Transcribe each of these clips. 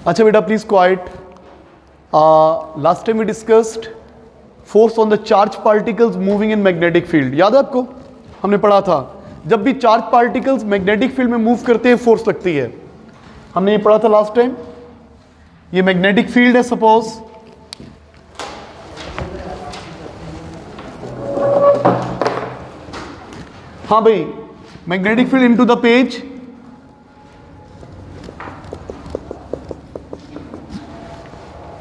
अच्छा बेटा please quiet. Last time we discussed force on the charge particles moving in magnetic field. याद है आपको? हमने पढ़ा था जब भी चार्ज पार्टिकल्स मैग्नेटिक फील्ड में मूव करते हैं फोर्स लगती है. हमने ये पढ़ा था लास्ट टाइम. ये मैग्नेटिक फील्ड है सपोज. हाँ भाई, magnetic field into the page.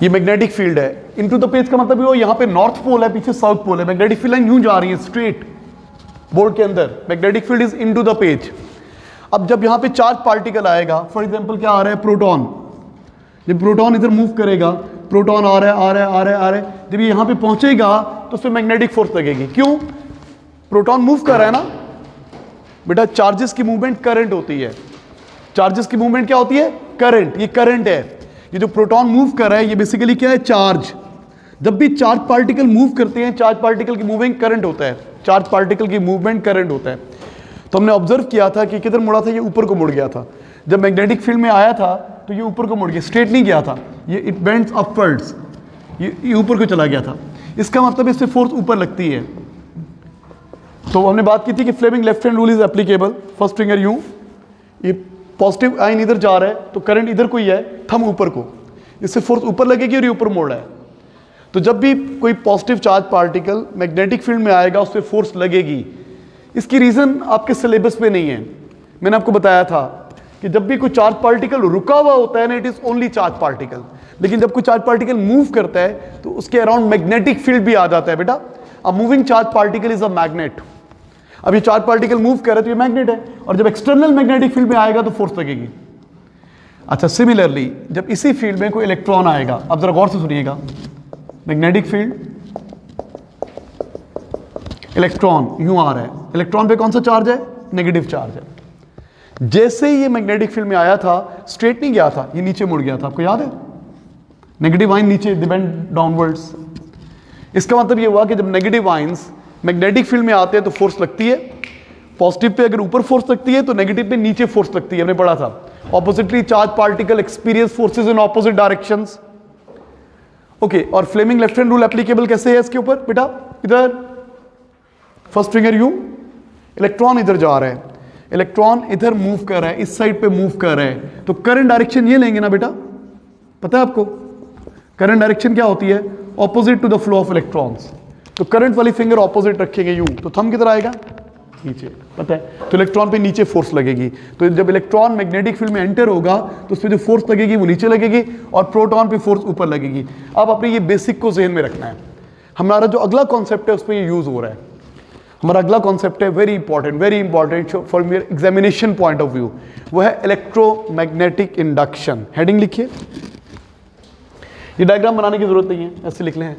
ये मैग्नेटिक फील्ड है. इनटू द पेज का मतलब वो यहां पे नॉर्थ पोल है, पीछे साउथ पोल है. मैग्नेटिक फील्ड लाइन यूं जा रही है स्ट्रेट बोर्ड के अंदर. Magnetic field is into the page. अब जब यहां पे चार्ज पार्टिकल आएगा, फॉर एग्जांपल क्या आ रहा है, प्रोटॉन. जब प्रोटॉन इधर मूव करेगा, प्रोटॉन आ रहा है आ रहा है आ रहा है आ रहा है, जब ये यहां पे पहुंचेगा तो उसमें मैग्नेटिक फोर्स लगेगी. क्यों? प्रोटॉन मूव कर रहा है ना बेटा. चार्जेस की मूवमेंट करंट होती है. चार्जेस की मूवमेंट क्या होती है? करंट. ये करंट है. ये जो प्रोटॉन मूव कर रहा है ये बेसिकली क्या है? चार्ज. जब भी चार्ज पार्टिकल मूव करते हैं, चार्ज पार्टिकल की मूविंग करंट होता है. चार्ज पार्टिकल की मूवमेंट करंट होता है. तो हमने ऑब्जर्व किया था कि किधर मुड़ा था? ये ऊपर को मुड़ गया था. जब मैग्नेटिक फील्ड में आया था तो ये ऊपर को मुड़ गया, स्ट्रेट नहीं गया था. ये इट बेंड्स अपवर्ड्स. ये ऊपर को चला गया था. इसका मतलब इससे फोर्स ऊपर लगती है. तो हमने बात की थी कि Fleming left hand rule is applicable. First finger यूं, ये पॉजिटिव आइन इधर जा रहा है तो करंट इधर को ही है, थंब ऊपर को. इससे फोर्स ऊपर लगेगी और ये ऊपर मोड़ रहा है. तो जब भी कोई positive charge particle magnetic field में आएगा उससे फोर्स लगेगी. इसकी रीजन आपके सिलेबस में नहीं है. मैंने आपको बताया था कि जब भी कोई चार्ज पार्टिकल रुका हुआ होता है ना, it is only charge particle. लेकिन जब कोई चार्ज पार्टिकल मूव करता है तो उसके अराउंड मैग्नेटिक फील्ड भी आ जाता है बेटा. A moving charge particle is a magnet. अब ये चार्ज पार्टिकल मूव कर रहा है तो ये मैग्नेट है, और जब एक्सटर्नल मैग्नेटिक फील्ड में आएगा तो फोर्स लगेगी. अच्छा, सिमिलरली जब इसी फील्ड में कोई इलेक्ट्रॉन आएगा, अब जरा गौर से सुनिएगा, मैग्नेटिक फील्ड, इलेक्ट्रॉन यूं आ रहा है. इलेक्ट्रॉन पे कौन सा चार्ज है? नेगेटिव चार्ज है. जैसे ही ये मैग्नेटिक फील्ड में आया था, स्ट्रेट नहीं गया था, ये नीचे मुड़ गया था. आपको याद है? नेगेटिव आइन नीचे, दे बेंड डाउनवर्ड्स. इसका मतलब ये हुआ कि जब नेगेटिव आइंस मैग्नेटिक फील्ड में आते हैं तो फोर्स लगती है. पॉजिटिव पे अगर ऊपर फोर्स लगती है तो नेगेटिव पे नीचे फोर्स लगती है. हमने पढ़ा था. Oppositely charge particle experience forces in opposite directions. Okay, और Fleming left hand rule applicable कैसे है इसके ऊपर बेटा? इधर फर्स्ट फिंगर यूं, इलेक्ट्रॉन इधर जा रहा है, इलेक्ट्रॉन इधर मूव कर रहा है, इस साइड पे मूव कर रहा है, तो करंट डायरेक्शन ये लेंगे ना बेटा. पता है आपको करंट डायरेक्शन क्या होती है? Opposite to the flow of electrons. तो करंट वाली फिंगर ऑपोजिट रखेंगे यूं, तो थंब किधर आएगा? नीचे. पता है? तो इलेक्ट्रॉन पे नीचे फोर्स लगेगी. तो जब इलेक्ट्रॉन मैग्नेटिक फील्ड में एंटर होगा तो उस पर जो फोर्स लगेगी वो नीचे लगेगी, और प्रोटॉन पे फोर्स ऊपर लगेगी. अब अपने ये बेसिक को जहन में रखना है. हमारा जो अगला कॉन्सेप्ट है उस पर ये यूज हो रहा है. हमारा अगला कॉन्सेप्ट है very important for your examination point of view. वो है इलेक्ट्रोमैग्नेटिक इंडक्शन. हेडिंग लिखिए. ये डायग्राम बनाने की जरूरत नहीं है, ऐसे लिख लें.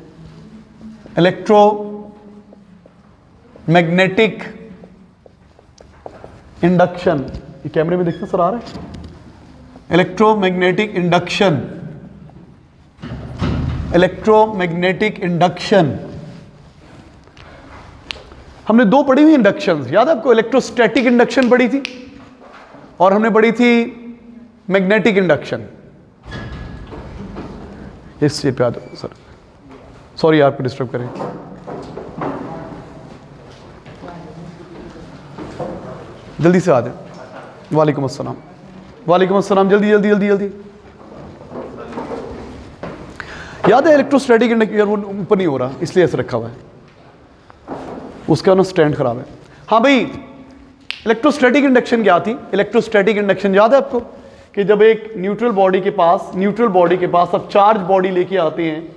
Electromagnetic induction. ये कैमरे में देखते सर आ रहा है? Electromagnetic induction. Electromagnetic induction. हमने दो पढ़ी हुई इंडक्शंस, याद है आपको? इलेक्ट्रोस्टैटिक इंडक्शन पढ़ी थी और हमने पढ़ी थी मैग्नेटिक इंडक्शन. इस चीज पे आ जाओ सर. सॉरी आपको डिस्टर्ब करें. जल्दी से आ जाए. वालेकुम अस्सलाम. वालेकुम अस्सलाम. जल्दी जल्दी जल्दी जल्दी. याद है इलेक्ट्रोस्टैटिक इंडक्शन? वो ऊपर नहीं हो रहा इसलिए ऐसे रखा हुआ है, उसका ना स्टैंड खराब है. हाँ भाई, इलेक्ट्रोस्टैटिक इंडक्शन क्या थी? इलेक्ट्रोस्टैटिक इंडक्शन याद है आपको कि जब एक न्यूट्रल बॉडी के पास अब चार्ज बॉडी लेके आते हैं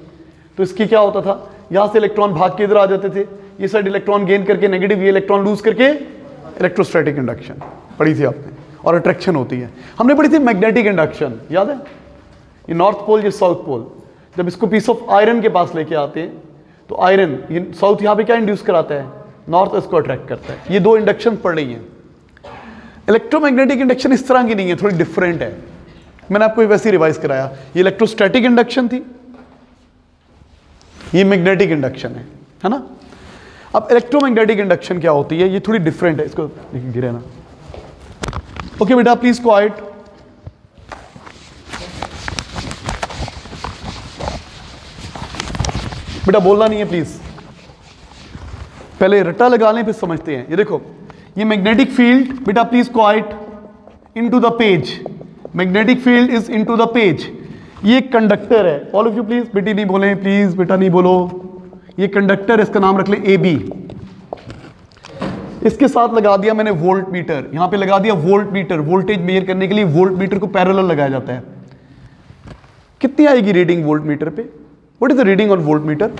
तो इसकी क्या होता था? यहां से इलेक्ट्रॉन भाग के इधर आ जाते थे, ये साइड इलेक्ट्रॉन गेन करके नेगेटिव, ये इलेक्ट्रॉन लूज करके. इलेक्ट्रोस्टैटिक इंडक्शन पढ़ी थी आपने. और अट्रैक्शन होती है. हमने पढ़ी थी मैग्नेटिक इंडक्शन. याद है? ये नॉर्थ पोल, ये साउथ पोल. जब इसको पीस ऑफ आयरन के पास लेके आते हैं तो आयरन, ये साउथ यहां पे क्या इंड्यूस कराता है? नॉर्थ इसको अट्रैक्ट करता है. ये दो इंडक्शन पढ़ रही हैं. इलेक्ट्रोमैग्नेटिक इंडक्शन इस तरह की नहीं है, थोड़ी डिफरेंट है. मैंने आपको वैसे ही रिवाइज कराया. ये इलेक्ट्रोस्टैटिक इंडक्शन थी, ये मैग्नेटिक इंडक्शन है ना? अब इलेक्ट्रोमैग्नेटिक इंडक्शन क्या होती है? ये थोड़ी डिफरेंट है. इसको गिरे ना. ओके बेटा प्लीज क्वाइट. बेटा बोलना नहीं है प्लीज, पहले रट्टा लगा लें फिर समझते हैं। ये देखो, ये मैग्नेटिक फील्ड, बेटा please quite, into the page, magnetic field is into the page. ये कंडक्टर है, ऑल ऑफ यू प्लीज, बेटी नहीं बोले प्लीज, बेटा नहीं बोलो। ये कंडक्टर है, इसका नाम रख ले ए बी। इसके साथ लगा दिया मैंने वोल्ट मीटर, यहां पे लगा दिया वोल्ट मीटर, वोल्टेज मेजर करने के लिए वोल्ट मीटर को पैरेलल लगाया जाता है। कितनी आएगी रीडिंग वोल्ट मीटर पे? What is the reading on volt meter?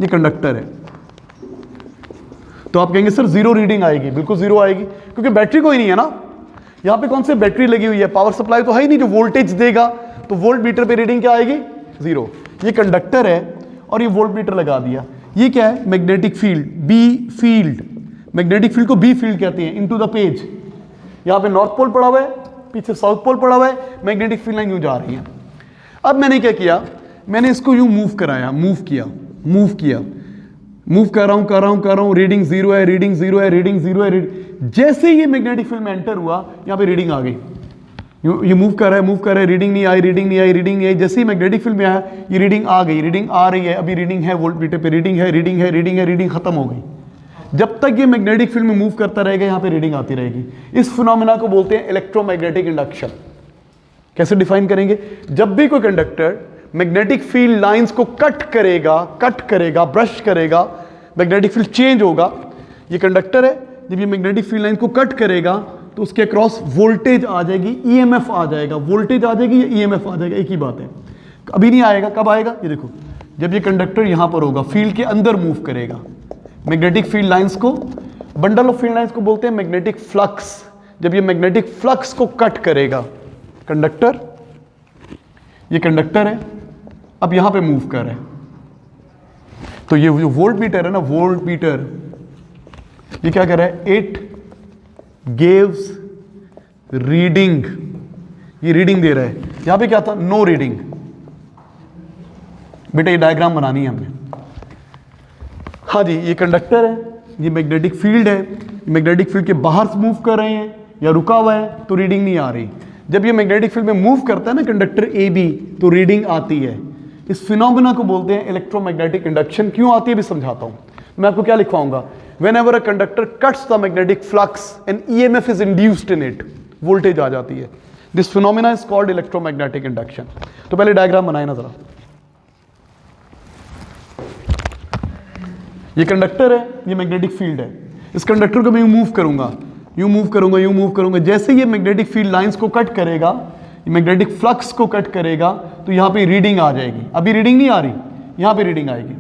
ये कंडक्टर है, तो आप कहेंगे सर जीरो रीडिंग आएगी। बिल्कुल जीरो आएगी, क्योंकि बैटरी कोई नहीं है ना, यहां पे कौन सी बैटरी लगी हुई है, पावर सप्लाई तो है ही नहीं जो वोल्टेज देगा, तो वोल्ट मीटर पे रीडिंग क्या आएगी? जीरो। ये कंडक्टर है और ये वोल्ट मीटर लगा दिया। ये क्या है? Magnetic field, B field. Magnetic field को बी फील्ड कहते हैं, इनटू द पेज। यहां पे नॉर्थ पोल पड़ा हुआ है, पीछे साउथ पोल पड़ा हुआ है, मैग्नेटिक फील्ड लाइन यूं जा रही है। अब मैंने क्या किया, मैंने इसको यूं मूव कराया, मूव किया, मूव किया, मूव कर रहा हूं, रीडिंग जीरो है, रीडिंग जीरो है, रीडिंग जीरो है। जैसे ये मैग्नेटिक फील्ड में एंटर हुआ, यहां पे रीडिंग आ गई। ये मूव कर रहा है, रीडिंग नहीं आई, रीडिंग नहीं आई, रीडिंग नहीं आई। जैसे ही मैग्नेटिक फील्ड में आया, ये रीडिंग आ गई, रीडिंग आ रही है, अभी रीडिंग है वोल्ट मीटर पे, रीडिंग है, रीडिंग है, रीडिंग है, रीडिंग खत्म हो गई। जब तक ये मैग्नेटिक फील्ड में मूव करता रहेगा, यहां पे रीडिंग आती रहेगी। इस फिनोमेना को बोलते हैं इलेक्ट्रोमैग्नेटिक इंडक्शन। कैसे डिफाइन करेंगे? जब भी कोई कंडक्टर मैग्नेटिक फील्ड लाइंस को कट करेगा, ब्रश करेगा, मैग्नेटिक फील्ड चेंज होगा। ये कंडक्टर है, जब ये मैग्नेटिक फील्ड लाइन को कट करेगा तो उसके अक्रॉस वोल्टेज आ जाएगी, ईएमएफ आ जाएगा, वोल्टेज आ जाएगी या ईएमएफ आ जाएगा, एक ही बात है। अभी नहीं आएगा, कब आएगा? ये देखो, जब ये कंडक्टर यहां पर होगा, फील्ड के अंदर मूव करेगा, मैग्नेटिक फील्ड लाइंस को, बंडल ऑफ फील्ड लाइंस को बोलते हैं मैग्नेटिक फ्लक्स। जब ये मैग्नेटिक फ्लक्स को कट करेगा कंडक्टर, ये कंडक्टर है, अब यहां पे मूव कर रहा है, तो ये जो वोल्ट मीटर है ना, वोल्ट मीटर, ये क्या कर रहा है? इट गिव्स रीडिंग, ये रीडिंग दे रहा है। यहां पे क्या था? No reading. बेटा ये डायग्राम बनानी है हमने। हाँ जी, ये कंडक्टर है, ये मैग्नेटिक फील्ड है, मैग्नेटिक फील्ड के बाहर मूव कर रहे हैं या रुका हुआ है तो रीडिंग नहीं आ रही। जब ये मैग्नेटिक फील्ड में मूव करता है ना कंडक्टर ए बी, तो रीडिंग आती है। इस फिनोमेना को बोलते हैं इलेक्ट्रोमैग्नेटिक इंडक्शन। क्यों आती है भी समझाता हूं। मैं आपको क्या लिखवाऊंगा? Whenever a conductor cuts the magnetic flux, an EMF is induced in it. Voltage आ जाती है। This phenomena is called electromagnetic induction. तो पहले डायग्राम बनाए ना जरा। ये कंडक्टर है, ये मैग्नेटिक फील्ड है। इस कंडक्टर को मैं यूं मूव करूंगा, यूं मूव करूंगा, यूं मूव करूंगा। जैसे ये मैग्नेटिक फील्ड लाइंस को कट करेगा, मैग्नेटिक फ्लक्स को कट करेगा, तो यहां पे रीडिंग आ जाएगी। अभी रीडिंग नहीं आ रही, यहां पे रीडिंग आएगी।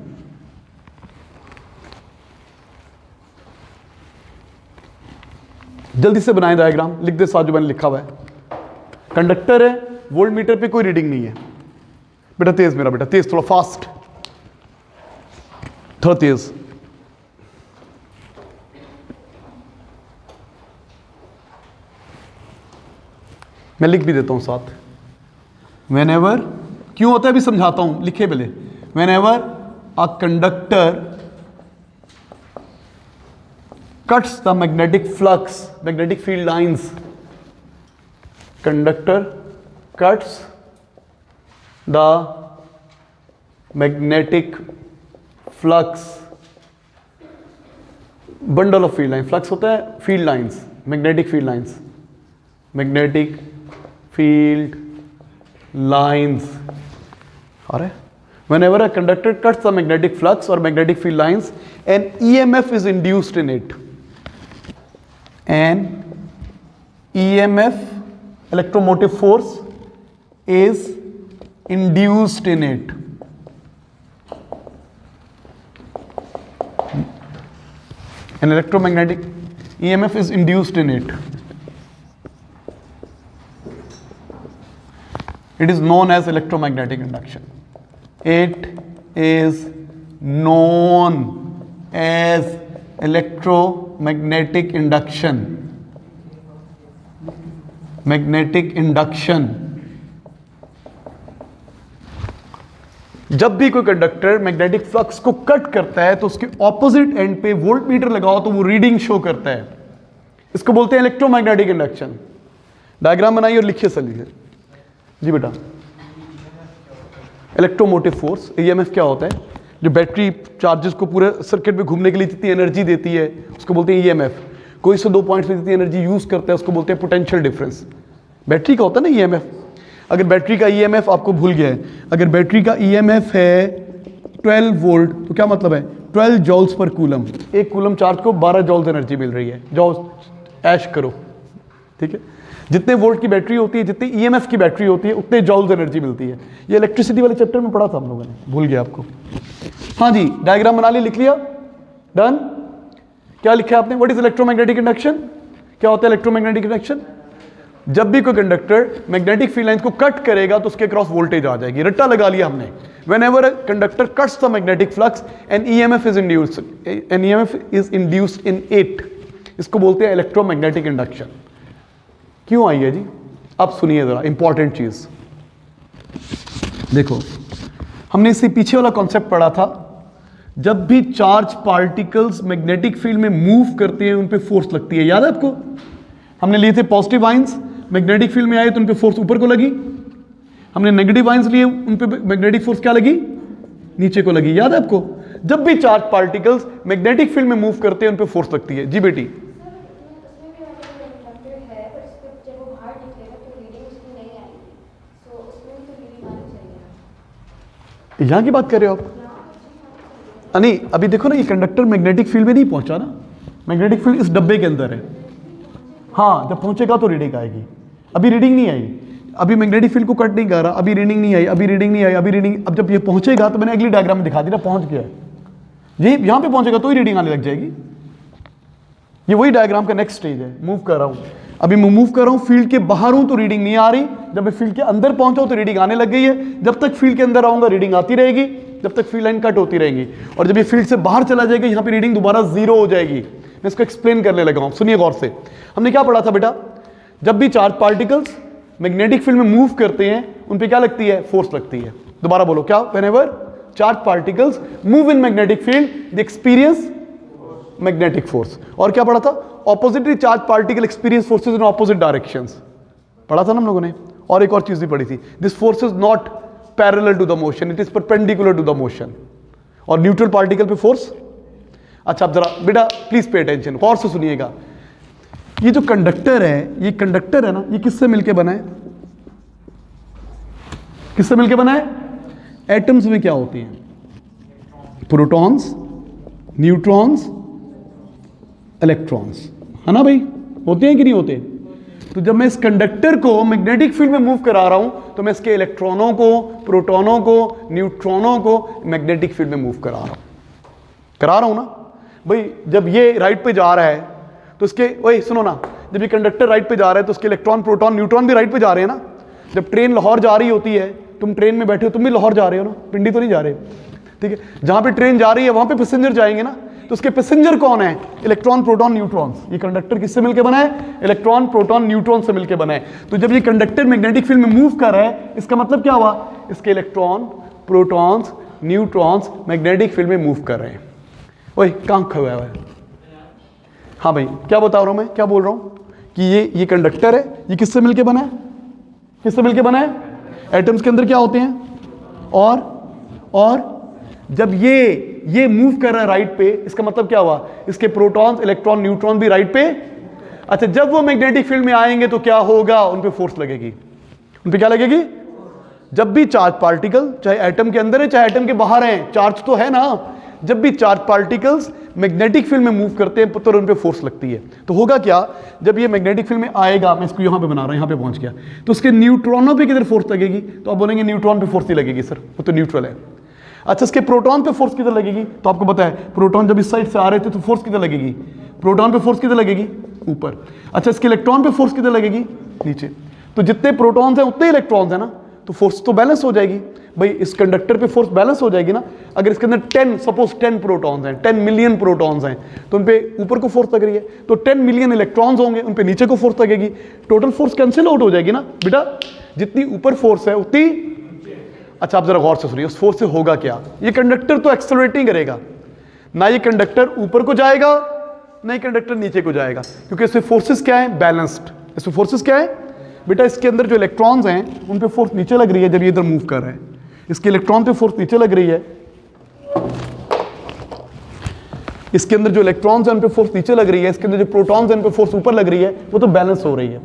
जल्दी से बनाए डायग्राम, लिख दे साथ जो मैंने लिखा हुआ है। कंडक्टर है, वोल्ट मीटर पे कोई रीडिंग नहीं है। बेटा तेज, मेरा बेटा तेज, थोड़ा फास्ट, थोड़ा तेज। मैं लिख भी देता हूं साथ। Whenever, क्यों होता है अभी समझाता हूं, लिखे पहले। Whenever a conductor cuts the magnetic flux, magnetic field lines, conductor cuts the magnetic flux, bundle of field line, flux होता है field lines, magnetic field lines, magnetic field lines, अरे whenever a conductor cuts the magnetic flux or magnetic field lines, an EMF is induced in it. An EMF, electromotive force, is induced in it. An electromagnetic EMF is induced in it. It is known as electromagnetic induction. It is known as electromagnetic induction. Magnetic induction. जब भी कोई conductor magnetic flux को cut करता है तो उसके opposite and पे volt meter लगाओ तो वो रीडिंग शो करता है। इसको बोलते हैं इलेक्ट्रोमैग्नेटिक इंडक्शन। डायग्राम बनाइए और लिखिए चलिए जी बेटा। इलेक्ट्रोमोटिव फोर्स, ईएमएफ क्या होता है? जो बैटरी चार्जेस को पूरे सर्किट में घूमने के लिए जितनी एनर्जी देती है उसको बोलते हैं ईएमएफ। कोई से 2 पॉइंट्स में जितनी एनर्जी यूज़ करता है उसको बोलते हैं पोटेंशियल डिफरेंस। बैटरी का होता है ना ईएमएफ। अगर बैटरी का ईएमएफ आपको भूल गया है, अगर बैटरी का ईएमएफ है 12 वोल्ट तो क्या मतलब है 12 जॉल्स पर कूलम। एक कूलम चार्ज को 12 जॉल्स एनर्जी मिल रही है। जॉल्स ऐश करो, ठीक है। जितने वोल्ट की बैटरी होती है, जितनी ईएमएफ की बैटरी होती है, उतने जॉल्स एनर्जी मिलती है। ये इलेक्ट्रिसिटी वाले चैप्टर में पढ़ा था हम लोगों ने, भूल गया आपको। हाँ जी, डायग्राम बना ली, लिख लिया, डन। क्या लिखा है आपने? What is electromagnetic induction? क्या होता है इलेक्ट्रोमैग्नेटिक इंडक्शन? जब भी कोई कंडक्टर मैग्नेटिक फील्ड लाइंस को कट करेगा तो उसके क्रॉस वोल्टेज आ जाएगी। रट्टा लगा लिया हमने। Whenever a conductor cuts the magnetic flux, an EMF is induced. An EMF is induced in it. इसको बोलते हैं इलेक्ट्रोमैग्नेटिक इंडक्शन। क्यों आई है जी? अब सुनिए जरा इंपॉर्टेंट चीज देखो। हमने इससे पीछे वाला कॉन्सेप्ट पढ़ा था, जब भी चार्ज पार्टिकल्स मैग्नेटिक फील्ड में मूव करते हैं उन पे फोर्स लगती है। याद है आपको? हमने लिए थे पॉजिटिव आयंस मैग्नेटिक फील्ड में आए तो उन पे फोर्स ऊपर को लगी। हमने नेगेटिव आयंस लिए, उन पे मैग्नेटिक फोर्स क्या लगी? नीचे को लगी। याद है आपको? जब भी चार्ज पार्टिकल्स मैग्नेटिक फील्ड में मूव करते हैं उन पे फोर्स लगती है। जी बेटी, यहां की बात कर रहे हो आप? नहीं, अभी देखो ना, ये कंडक्टर मैग्नेटिक फील्ड में नहीं पहुंचा ना। मैग्नेटिक फील्ड इस डब्बे के अंदर है। हाँ, जब पहुंचेगा तो रीडिंग आएगी। अभी रीडिंग नहीं आई, अभी मैग्नेटिक फील्ड को कट नहीं कर रहा, अभी रीडिंग नहीं आई, अभी रीडिंग नहीं आई, अभी रीडिंग। अब जब ये पहुंचेगा तो मैंने अगली डायग्राम में दिखा दिया पहुंच गया है। ये यहां पे पहुंचेगा तो ही रीडिंग आने लग जाएगी। ये वही डायग्राम का नेक्स्ट स्टेज है। मूव कर रहा हूं, अभी मैं मूव कर रहा हूं, फील्ड के बाहर हूं तो रीडिंग नहीं आ रही। जब मैं फील्ड के अंदर पहुंचा हूं तो रीडिंग आने लग गई है। जब तक फील्ड के अंदर आऊंगा रीडिंग आती रहेगी, जब तक फील्ड लाइन कट होती रहेंगी। और जब ये फील्ड से बाहर चला जाएगा यहां पे रीडिंग दोबारा 0 हो जाएगी। मैं इसको एक्सप्लेन करने लगा हूं, सुनिए गौर से। हमने क्या पढ़ा था बेटा? जब भी चार्ज पार्टिकल्स मैग्नेटिक फील्ड में मूव करते हैं उन पे क्या लगती है? फोर्स लगती है। दोबारा बोलो, क्या? Whenever charge particles move in magnetic field they experience magnetic force. और क्या पढ़ा था? Oppositely charge particle experience forces in opposite directions. पढ़ा था ना हम लोगों ने। और एक और चीज भी पढ़ी थी, this force is not parallel to the motion, it is perpendicular to the motion. और न्यूट्रल पार्टिकल पे फोर्स। अच्छा, अब जरा बेटा प्लीज पे अटेंशन, गौर से सुनिएगा। ये जो कंडक्टर है, ये कंडक्टर है ना, ये किससे मिलके बना है? किससे मिलके बना है? एटम्स में क्या होती हैं? प्रोटॉन्स, न्यूट्रॉन्स, इलेक्ट्रॉन्स, है ना भाई? होते हैं कि नहीं होते? तो जब मैं इस कंडक्टर को मैग्नेटिक फील्ड में मूव करा रहा हूं तो मैं इसके इलेक्ट्रॉनों को, प्रोटॉनों को, न्यूट्रॉनों को मैग्नेटिक फील्ड में मूव करा रहा हूं ना भाई। जब ये राइट पे जा रहा है तो इसके, वही सुनो ना, जब ये कंडक्टर राइट पे जा रहा है तो उसके इलेक्ट्रॉन, प्रोटॉन, न्यूट्रॉन भी राइट पे जा रहे हैं ना। जब ट्रेन लाहौर जा रही होती है, तुम ट्रेन में बैठे हो, तुम भी लाहौर जा रहे हो ना, पिंडी तो नहीं जा रहे, ठीक है। जहां पे ट्रेन जा रही है वहां पे पैसेंजर जाएंगे ना, तो उसके पैसेंजर कौन है? Electron, proton, neutrons. ये कंडक्टर किससे मिलकर बना है? इलेक्ट्रॉन, प्रोटॉन, न्यूट्रॉन से मिलकर बना है। तो जब ये कंडक्टर मैग्नेटिक फील्ड में मूव कर रहा है, इसका मतलब क्या हुआ? इसके electron, protons, neutrons magnetic field में मूव कर रहे हैं। वही कहां खड़ा हुआ है? हाँ भाई, क्या बता रहा हूं मैं, क्या बोल रहा हूं कि ये कंडक्टर है, ये किससे मिलके बना है? किससे मिलके बना है? एटम्स के अंदर क्या होते हैं? और जब ये मूव कर रहा है राइट पे, इसका मतलब क्या हुआ? इसके प्रोटॉन्स, इलेक्ट्रॉन, न्यूट्रॉन भी राइट पे। अच्छा, जब वो मैग्नेटिक फील्ड में आएंगे तो क्या होगा? उन पे फोर्स लगेगी। उन पे क्या लगेगी? जब भी चार्ज पार्टिकल, चाहे एटम के अंदर है चाहे एटम के बाहर है, चार्ज तो है ना। जब भी चार्ज पार्टिकल्स मैग्नेटिक फील्ड में मूव करते हैं तो उन पे फोर्स लगती है। तो होगा क्या? जब ये मैग्नेटिक फील्ड में आएगा, मैं इसको यहां पे बना रहा हूं, यहां पे पहुंच गया, तो उसके न्यूट्रॉनों पे किधर फोर्स लगेगी? तो आप बोलेंगे न्यूट्रॉन पे फोर्स नहीं लगेगी सर, वो तो न्यूट्रल है। अच्छा, इसके प्रोटॉन पे फोर्स किधर लगेगी? तो आपको पता है प्रोटॉन जब इस साइड से आ रहे थे तो फोर्स किधर लगेगी? प्रोटॉन पे फोर्स किधर लगेगी? ऊपर। अच्छा, इसके इलेक्ट्रॉन पे फोर्स किधर लगेगी? नीचे। तो जितने प्रोटॉन्स हैं उतने इलेक्ट्रॉन्स हैं ना, तो फोर्स तो बैलेंस हो जाएगी भाई। इस कंडक्टर पे फोर्स बैलेंस हो जाएगी ना। अगर इसके अंदर 10 प्रोटॉन्स हैं, 10 मिलियन प्रोटॉन्स हैं, तो उन पे ऊपर को फोर्स लग रही है। तो 10 मिलियन इलेक्ट्रॉन्स होंगे, उन पे नीचे को फोर्स लगेगी। टोटल फोर्स कैंसिल आउट हो जाएगी ना बेटा। जितनी ऊपर फोर्स है उतनी। अच्छा, आप जरा गौर से सुनिए, उस फोर्स से होगा क्या? ये कंडक्टर तो एक्सेलरेट नहीं करेगा ना, ये कंडक्टर ऊपर को जाएगा ना ये कंडक्टर नीचे को जाएगा, क्योंकि इसमें फोर्सेस क्या है? बैलेंस्ड। इसमें फोर्सेस क्या है बेटा? इसके अंदर जो इलेक्ट्रॉन्स हैं उन पे फोर्स नीचे लग रही है जब ये इधर मूव कर रहे हैं। इसके इलेक्ट्रॉन पे फोर्स नीचे लग रही है इसके अंदर जो इलेक्ट्रॉन्स हैं उन पे फोर्स नीचे लग रही है, इसके अंदर जो प्रोटॉन्स हैं उन पे फोर्स ऊपर लग रही है, वो तो बैलेंस हो रही है,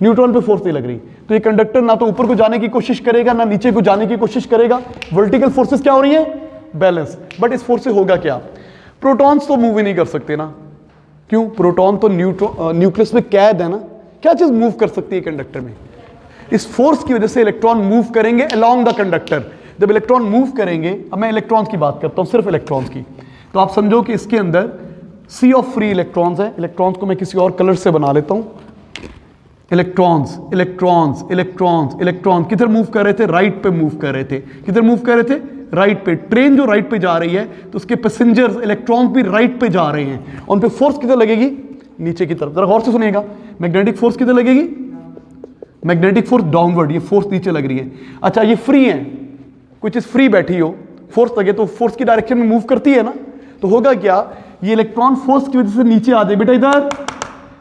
न्यूट्रॉन पे फोर्स नहीं लग रही। तो ये कंडक्टर ना तो ऊपर को जाने की कोशिश करेगा ना नीचे को जाने की कोशिश करेगा, वर्टिकल फोर्सेस क्या हो रही है, बैलेंस। बट इस फोर्स से होगा क्या, प्रोटॉन्स तो मूव ही नहीं कर सकते ना, क्यों, प्रोटॉन तो न्यूक्लियस में कैद है ना, क्या चीज मूव कर सकती है कंडक्टर में, इस फोर्स की वजह से इलेक्ट्रॉन मूव करेंगे अलोंग द कंडक्टर। जब इलेक्ट्रॉन मूव करेंगे, अब मैं इलेक्ट्रॉन्स की बात करता हूं, सिर्फ इलेक्ट्रॉन्स की, तो आप समझो कि इसके अंदर सी ऑफ फ्री इलेक्ट्रॉन्स है। इलेक्ट्रॉन्स को मैं किसी और कलर से बना लेता हूं, इलेक्ट्रॉन्स इलेक्ट्रॉन्स इलेक्ट्रॉन्स इलेक्ट्रॉन किधर मूव कर रहे थे, राइट पे मूव कर रहे थे, किधर मूव कर रहे थे, राइट पे। ट्रेन जो राइट पे जा रही है तो उसके पैसेंजर्स इलेक्ट्रॉन्स भी राइट पे जा रहे हैं, उन पे फोर्स किधर लगेगी, नीचे की तरफ। जरा गौर से सुनिएगा, मैग्नेटिक फोर्स किधर लगेगी, मैग्नेटिक फोर्स डाउनवर्ड, ये फोर्स नीचे लग रही है। अच्छा ये फ्री है, कोई चीज फ्री बैठी हो, फोर्स लगे तो फोर्स की डायरेक्शन में मूव करती है ना, तो होगा क्या, ये इलेक्ट्रॉन फोर्स की वजह से नीचे आ जाए, बेटा इधर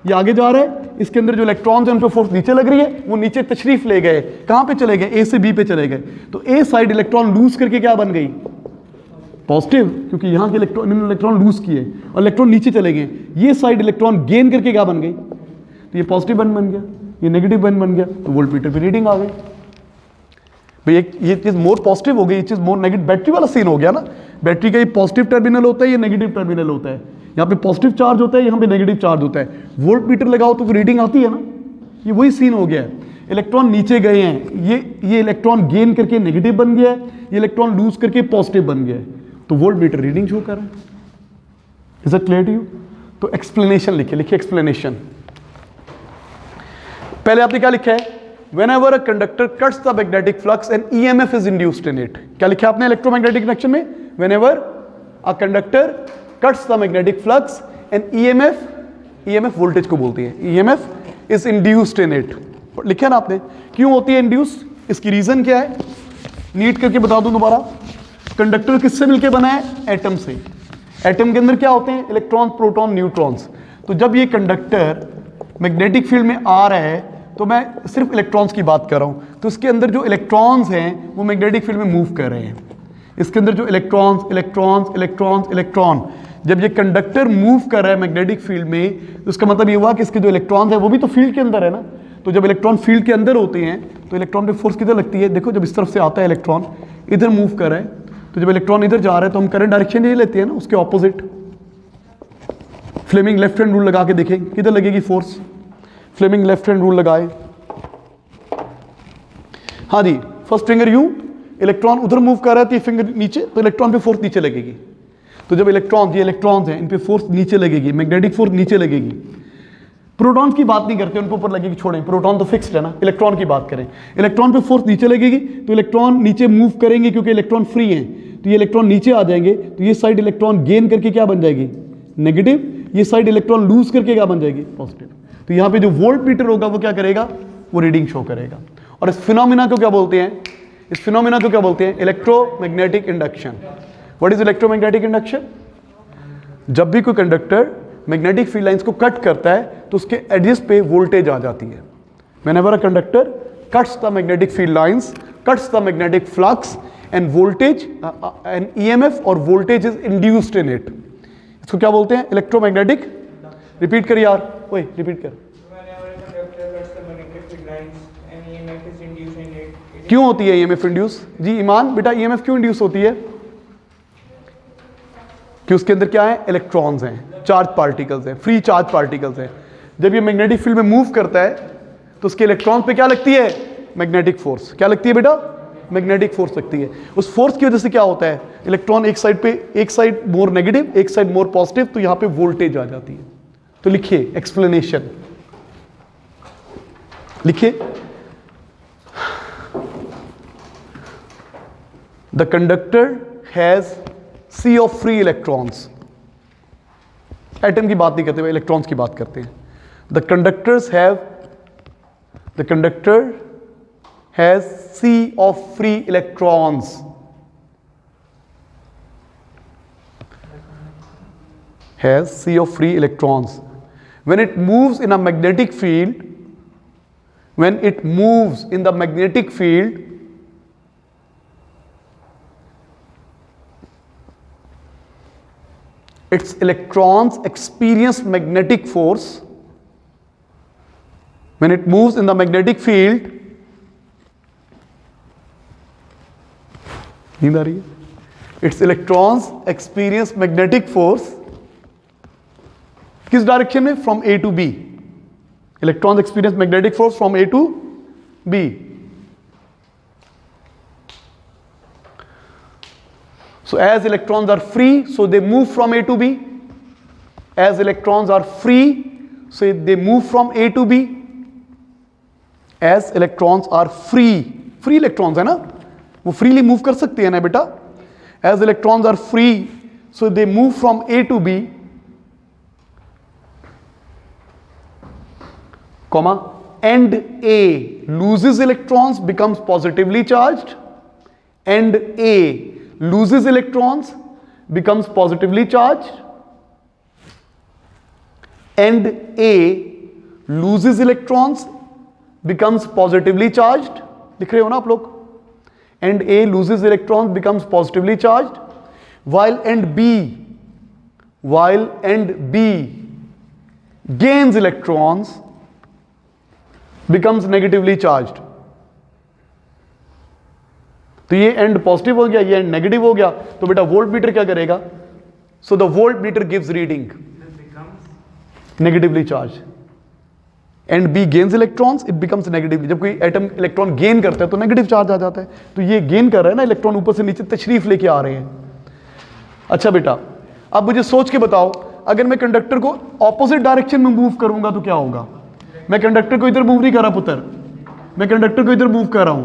ये आगे जा रहा है, इसके अंदर जो इलेक्ट्रॉन्स हैं उन पे फोर्स नीचे लग रही है, वो नीचे तशरीफ ले गए, कहां पे चले गए, ए से बी पे चले गए, तो ए साइड इलेक्ट्रॉन लूज करके क्या बन गई, पॉजिटिव, क्योंकि यहां के इलेक्ट्रॉन लूज किए और इलेक्ट्रॉन नीचे चले गए, ये साइड इलेक्ट्रॉन गेन करके क्या बन गई, तो ये पॉजिटिव बन गया, ये नेगेटिव बन गया, तो वोल्टमीटर पे रीडिंग आ गई। भाई ये चीज मोर पॉजिटिव हो गई, ये चीज मोर नेगेटिव, बैटरी वाला सीन हो गया ना, बैटरी का ये पॉजिटिव टर्मिनल होता है, ये नेगेटिव टर्मिनल होता है, यहाँ पे पॉजिटिव चार्ज होता है, यहाँ पे नेगेटिव चार्ज होता है, वोल्ट मीटर लगाओ तो रीडिंग आती है ना, ये वही सीन हो गया है। इलेक्ट्रॉन नीचे गए हैं, ये इलेक्ट्रॉन गेन करके नेगेटिव बन गया है, ये इलेक्ट्रॉन लूज करके पॉजिटिव बन गया है, तो वोल्ट मीटर रीडिंग शो कर रहा है। Is it clear to you? तो एक्सप्लेनेशन लिखिए एक्सप्लेनेशन। पहले आपने क्या लिखा है, whenever a conductor cuts the magnetic flux and EMF is induced in it। क्या लिखा आपने इलेक्ट्रोमैग्नेटिक इंडक्शन में, whenever a conductor cuts the magnetic flux and EMF voltage को बोलती है, EMF is induced in it, लिखा ना आपने, क्यों होती है इंड्यूस, इसकी रीजन क्या है, नीट करके बता दूं दोबारा। कंडक्टर किससे मिलके बना है, एटम से। एटम के अंदर क्या होते हैं, इलेक्ट्रॉन, प्रोटॉन, न्यूट्रॉन्स। तो जब ये कंडक्टर मैग्नेटिक फील्ड में आ रहा है, तो मैं सिर्फ इलेक्ट्रॉन्स की बात कर रहा हूं, तो इसके अंदर जो इलेक्ट्रॉन्स हैं वो मैग्नेटिक फील्ड में मूव कर रहे हैं। इसके अंदर जो इलेक्ट्रॉन्स इलेक्ट्रॉन्स इलेक्ट्रॉन्स इलेक्ट्रॉन, जब ये कंडक्टर मूव कर रहा है मैग्नेटिक फील्ड में, तो उसका मतलब ये हुआ कि इसके जो इलेक्ट्रॉन्स हैं वो भी तो फील्ड के अंदर है ना। तो जब इलेक्ट्रॉन फील्ड के अंदर होते हैं तो इलेक्ट्रॉन पे फोर्स किधर लगती है, देखो जब इस तरफ से आता है इलेक्ट्रॉन, इधर मूव कर रहा है, तो जब इलेक्ट्रॉन इधर जा रहा है तो हम करंट डायरेक्शन ये लेते हैं ना, उसके opposite. Fleming left hand rule लगा के देखें किधर लगेगी force, Fleming left hand rule लगाए, हाँ जी, फर्स्ट फिंगर यूं, इलेक्ट्रॉन उधर मूव कर रहा है तो ये फिंगर नीचे, तो इलेक्ट्रॉन पे फोर्स नीचे लगेगी। तो जब ये इलेक्ट्रॉन्स हैं, इन पे फोर्स नीचे लगेगी, मैग्नेटिक फोर्स नीचे लगेगी। प्रोटॉन की बात नहीं करते, उनके ऊपर लगेगी, छोड़ें, प्रोटॉन तो फिक्स्ड है ना। इलेक्ट्रॉन की बात करें, इलेक्ट्रॉन पे फोर्स नीचे लगेगी, तो इलेक्ट्रॉन नीचे मूव करेंगे, क्योंकि इलेक्ट्रॉन फ्री हैं, तो ये इलेक्ट्रॉन नीचे आ जाएंगे, तो ये साइड इलेक्ट्रॉन गेन करके क्या बन जाएगी, नेगेटिव, ये साइड इलेक्ट्रॉन लूज करके क्या बन जाएगी, पॉजिटिव। तो यहाँ पे जो वोल्ट मीटर होगा वो क्या करेगा, वो रीडिंग शो करेगा। और इस फिनोमिना को क्या बोलते हैं, इस फिनोमिना को क्या बोलते हैं, electromagnetic induction. What is electromagnetic induction? जब भी कोई कंडक्टर मैग्नेटिक फील्ड लाइंस को कट करता है तो उसके एजेस पे वोल्टेज आ जाती है। Whenever a conductor cuts the magnetic field lines, cuts the magnetic flux and voltage and EMF और voltage is induced in it, इसको क्या बोलते हैं, इलेक्ट्रोमैग्नेटिक। रिपीट कर यार, ओए रिपीट कर। क्यों होती है ईएमएफ इंड्यूस? जी ईमान बेटा, ईएमएफ क्यों इंड्यूस होती है? कि उसके अंदर क्या है, इलेक्ट्रॉन्स हैं, चार्ज पार्टिकल्स हैं, फ्री चार्ज पार्टिकल्स हैं। जब ये मैग्नेटिक फील्ड में मूव करता है तो उसके इलेक्ट्रॉन पे क्या लगती है, मैग्नेटिक फोर्स। क्या लगती है बेटा, मैग्नेटिक फोर्स लगती है। उस फोर्स की वजह से क्या होता है, इलेक्ट्रॉन एक साइड पे, एक साइड मोर नेगेटिव, एक साइड मोर पॉजिटिव, तो यहां पे वोल्टेज आ जाती है। तो लिखिए एक्सप्लेनेशन, लिखिए the conductor has sea of free electrons. Atom की बात नहीं करते, इलेक्ट्रॉन्स की बात करते हैं। The conductor has sea of free electrons, has C of free electrons. When it moves in a magnetic field, when it moves in the magnetic field, its electrons experience magnetic force when it moves in the magnetic field. नींद आ रही है? Its electrons experience magnetic force किस direction में? From A to B. Electrons experience magnetic force from A to B. So as electrons are free, so they move from A to B. As electrons are free, so they move from A to B. As electrons are free, free electrons है ना, वो freely move कर सकती है ना बेटा. As electrons are free, so they move from A to B, comma, and A loses electrons, becomes positively charged, and A loses electrons, becomes positively charged, and A loses electrons, becomes positively charged. लिख रहे हो ना आप लोग? And A loses electrons, becomes positively charged, while and B gains electrons, becomes negatively charged. तो ये and positive हो गया, ये एंड नेगेटिव हो गया, तो बेटा वोल्ट मीटर क्या करेगा? So the volt meter gives reading negatively charge. And B gains electrons, it becomes negatively. जब कोई एटम इलेक्ट्रॉन गेन करता है तो नेगेटिव चार्ज आ जाता है. तो ये गेन कर रहा है ना, इलेक्ट्रॉन ऊपर से नीचे तशरीफ लेके आ रहे हैं. अच्छा बेटा, अब मुझे सोच के बताओ, अगर मैं कंडक्टर को ऑपोजिट डायरेक्शन में मूव करूंगा तो क्या होगा? मैं कंडक्टर को इधर मूव नहीं कर रहा पुत्र, मैं कंडक्टर को इधर मूव कर रहा हूं.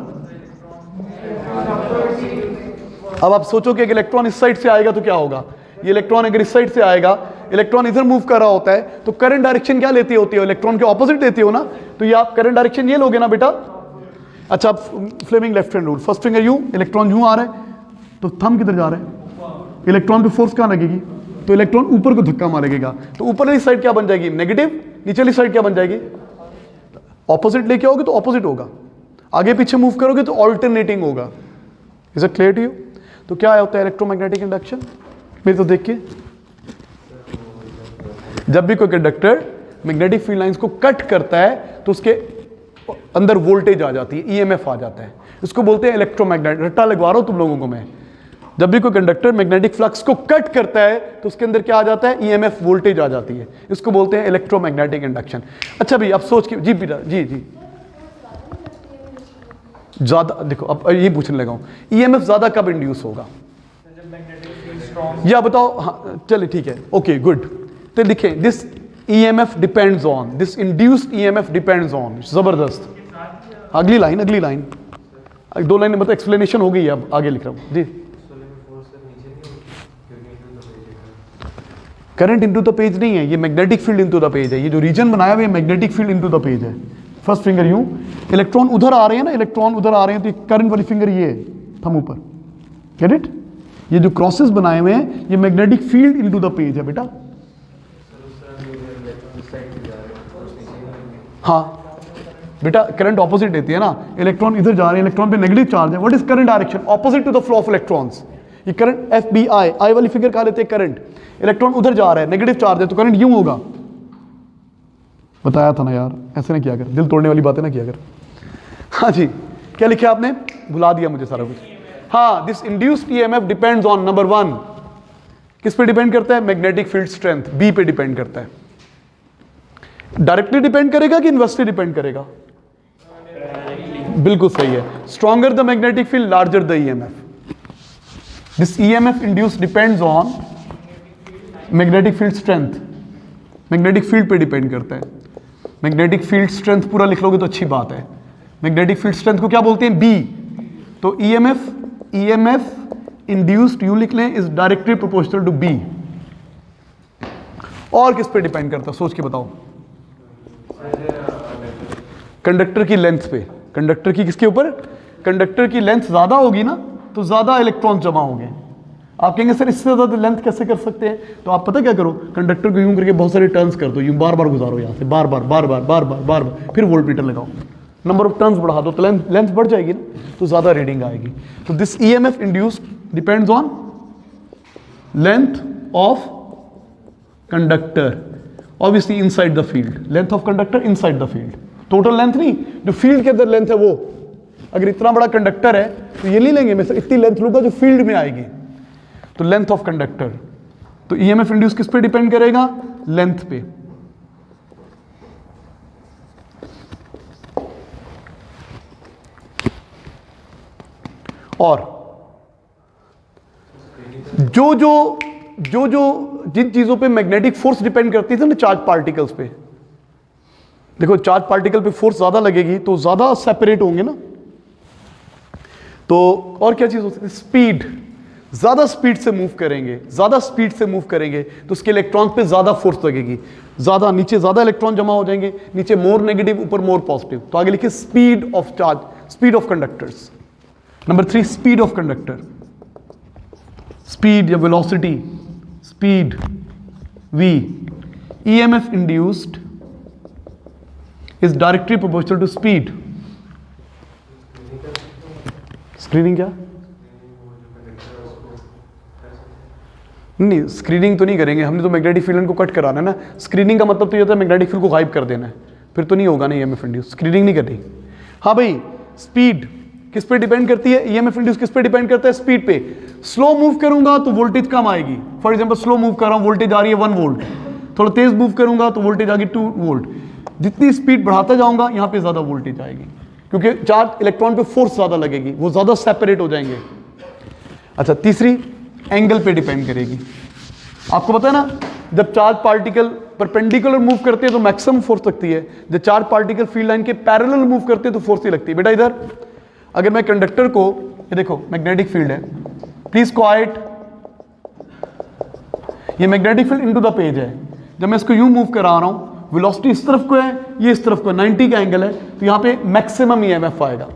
अब आप सोचो कि इलेक्ट्रॉन इस साइड से आएगा तो क्या होगा? ये इलेक्ट्रॉन अगर इस साइड से आएगा, इलेक्ट्रॉन इधर मूव कर रहा होता है, तो करंट डायरेक्शन क्या लेती होती है? इलेक्ट्रॉन के ऑपोजिट लेती हो ना. तो ये आप करंट डायरेक्शन ये लोगे ना बेटा. अच्छा, आप Fleming left hand rule, first finger यूं, इलेक्ट्रॉन यूं आ रहा है, तो थंब किधर जा रहा है? इलेक्ट्रॉन पे फोर्स कहां लगेगी? तो इलेक्ट्रॉन ऊपर को धक्का मारेगा. तो ऊपर वाली साइड क्या बन जाएगी? नेगेटिव. नीचे वाली साइड क्या बन जाएगी? ऑपोजिट लेके आओगे तो ऑपोजिट होगा, आगे पीछे मूव करोगे तो ऑल्टरनेटिंग होगा. Is it clear to you? तो क्या होता है इलेक्ट्रोमैग्नेटिक इंडक्शन? मेरे तो देख के, जब भी कोई कंडक्टर मैग्नेटिक फील्ड लाइंस को कट करता है तो उसके अंदर वोल्टेज आ जाती है, ईएमएफ आ जाता है. इसको बोलते हैं इलेक्ट्रोमैग्नेटिक. रट्टा लगवा रहा हूं तुम लोगों को मैं. जब भी कोई कंडक्टर मैग्नेटिक फ्लक्स को कट करता है तो उसके अंदर क्या आ जाता है? ईएमएफ वोल्टेज आ जाती है. इसको बोलते हैं इलेक्ट्रोमैग्नेटिक इंडक्शन. अच्छा भाई, आप सोच के, जी बेटा, जी जी, ज्यादा देखो, अब ये पूछने लगा हूं, ईएमएफ ज्यादा कब इंड्यूस होगा? या बताओ. हाँ चलिए ठीक है, ओके गुड. तो लिखें, this EMF depends on, this induced EMF depends on. जबरदस्त. अगली लाइन, अगली लाइन, 2 लाइन मतलब एक्सप्लेनेशन हो गई है. अब आगे लिख रहा हूं जी. करंट इनटू द पेज नहीं है, ये magnetic field into the page है. ये जो रीजन बनाया हुआ है magnetic field into the page है. फर्स्ट फिंगर यूं, इलेक्ट्रॉन उधर आ रहे हैं ना, इलेक्ट्रॉन उधर आ रहे हैं, तो करंट वाली फिंगर ये है, थंब ऊपर. Get it? ये जो क्रॉसेस बनाए हुए हैं ये magnetic field into the page है बेटा. हाँ बेटा, करंट ऑपोजिट देती है ना, इलेक्ट्रॉन इधर जा रहे हैं, इलेक्ट्रॉन पे नेगेटिव चार्ज है. What is current direction? Opposite to the flow of electrons. ये करंट FBI, आई वाली फिगर कहा लेते हैं करंट. इलेक्ट्रॉन उधर जा रहा है, नेगेटिव चार्ज है, तो करंट यूं होगा. बताया था ना यार, ऐसे ना किया कर, दिल तोड़ने वाली बातें ना किया कर. हाँ जी, क्या लिखा आपने? भुला दिया मुझे सारा कुछ. हाँ, this induced EMF depends on, number 1 किस पे डिपेंड करता है? मैग्नेटिक फील्ड स्ट्रेंथ, बी पे डिपेंड करता है. डायरेक्टली डिपेंड करेगा कि इनवर्सली डिपेंड करेगा? बिल्कुल सही है. Stronger the magnetic field, larger the EMF. This EMF induced depends on magnetic field strength. Magnetic field पे डिपेंड करता है. मैग्नेटिक फील्ड स्ट्रेंथ पूरा लिख लोगे तो अच्छी बात है. मैग्नेटिक फील्ड स्ट्रेंथ को क्या बोलते हैं? बी. तो ईएमएफ इंड्यूस्ड यूं लिख लें, is directly proportional to B. और किस पे डिपेंड करता है? सोच के बताओ. कंडक्टर की लेंथ पे. कंडक्टर की किसके ऊपर? कंडक्टर की लेंथ ज्यादा होगी ना तो ज्यादा इलेक्ट्रॉन जमा होंगे. आप कहेंगे सर इससे ज्यादा लेंथ कैसे कर सकते हैं? तो आप पता क्या करो, कंडक्टर को यूं करके बहुत सारे टर्न्स कर दो, यूं बार बार गुजारो यहाँ से, बार बार बार बार बार बार बार बार, फिर वोल्टमीटर लगाओ, नंबर ऑफ टर्न्स बढ़ा दो, तो लेंथ बढ़ जाएगी ना, तो ज्यादा रीडिंग आएगी. तो this EMF induced depends on length of conductor obviously inside the field, length of conductor inside the field, total length नहीं, जो फील्ड के अंदर लेंथ है वो। अगर इतना बड़ा कंडक्टर है तो ये नहीं लेंगे, मैं इतनी लेंथ लूंगा जो फील्ड में आएगी, तो लेंथ ऑफ कंडक्टर। तो ईएमएफ इंड्यूस किस पे डिपेंड करेगा? लेंथ पे। और जिन चीजों पे मैग्नेटिक फोर्स डिपेंड करती थी ना, चार्ज पार्टिकल्स पे, देखो चार्ज पार्टिकल पे फोर्स ज्यादा लगेगी तो ज्यादा सेपरेट होंगे ना। तो और क्या चीज हो सकती है? स्पीड, ज्यादा स्पीड से मूव करेंगे, ज्यादा स्पीड से मूव करेंगे तो उसके इलेक्ट्रॉन पे ज्यादा फोर्स लगेगी, ज्यादा नीचे ज्यादा इलेक्ट्रॉन जमा हो जाएंगे, नीचे मोर नेगेटिव ऊपर मोर पॉजिटिव। तो आगे लिखिए speed of charge, speed of conductors. Number 3 speed of conductor, speed या velocity, speed v, EMF induced is directly proportional to speed। Screening क्या? नहीं, स्क्रीनिंग तो नहीं करेंगे, हमने तो मैग्नेटिक फील्ड को कट कराना है ना। स्क्रीनिंग का मतलब तो ये होता है मैग्नेटिक फील्ड को गायब कर देना है, फिर तो नहीं होगा ना EMF इंड्यूस, स्क्रीनिंग नहीं करनी। हाँ भाई, स्पीड किस पे डिपेंड करती है? EMF इंड्यूस किस पे डिपेंड करता है? स्पीड पे। स्लो मूव करूंगा तो वोल्टेज कम आएगी, फॉर एग्जांपल स्लो मूव कर रहा हूं, वोल्टेज आ रही है 1 वोल्ट, थोड़ा तेज मूव करूंगा तो वोल्टेज आ गई 2 वोल्ट। जितनी स्पीड बढ़ाता जाऊंगा यहां पे ज्यादा वोल्टेज आएगी, क्योंकि चार्ज इलेक्ट्रॉन पे फोर्स ज्यादा लगेगी, वो ज्यादा सेपरेट हो जाएंगे। अच्छा, तीसरी एंगल पे डिपेंड करेगी। आपको पता है ना, जब चार्ज पार्टिकल परपेंडिकुलर मूव करते हैं तो मैक्सिमम फोर्स लगती है, जब चार्ज पार्टिकल फील्ड लाइन के पैरेलल मूव करते हैं तो फोर्स नहीं लगती। बेटा इधर अगर मैं कंडक्टर को, ये देखो मैग्नेटिक फील्ड है, प्लीज क्वाइट, ये magnetic field into the page है। जब मैं इसको यूं मूव करा रहा हूं, वेलोसिटी इस तरफ को है, ये इस तरफ को है, 90 का एंगल है, तो यहां पे मैक्सिमम ईएमएफ आएगा।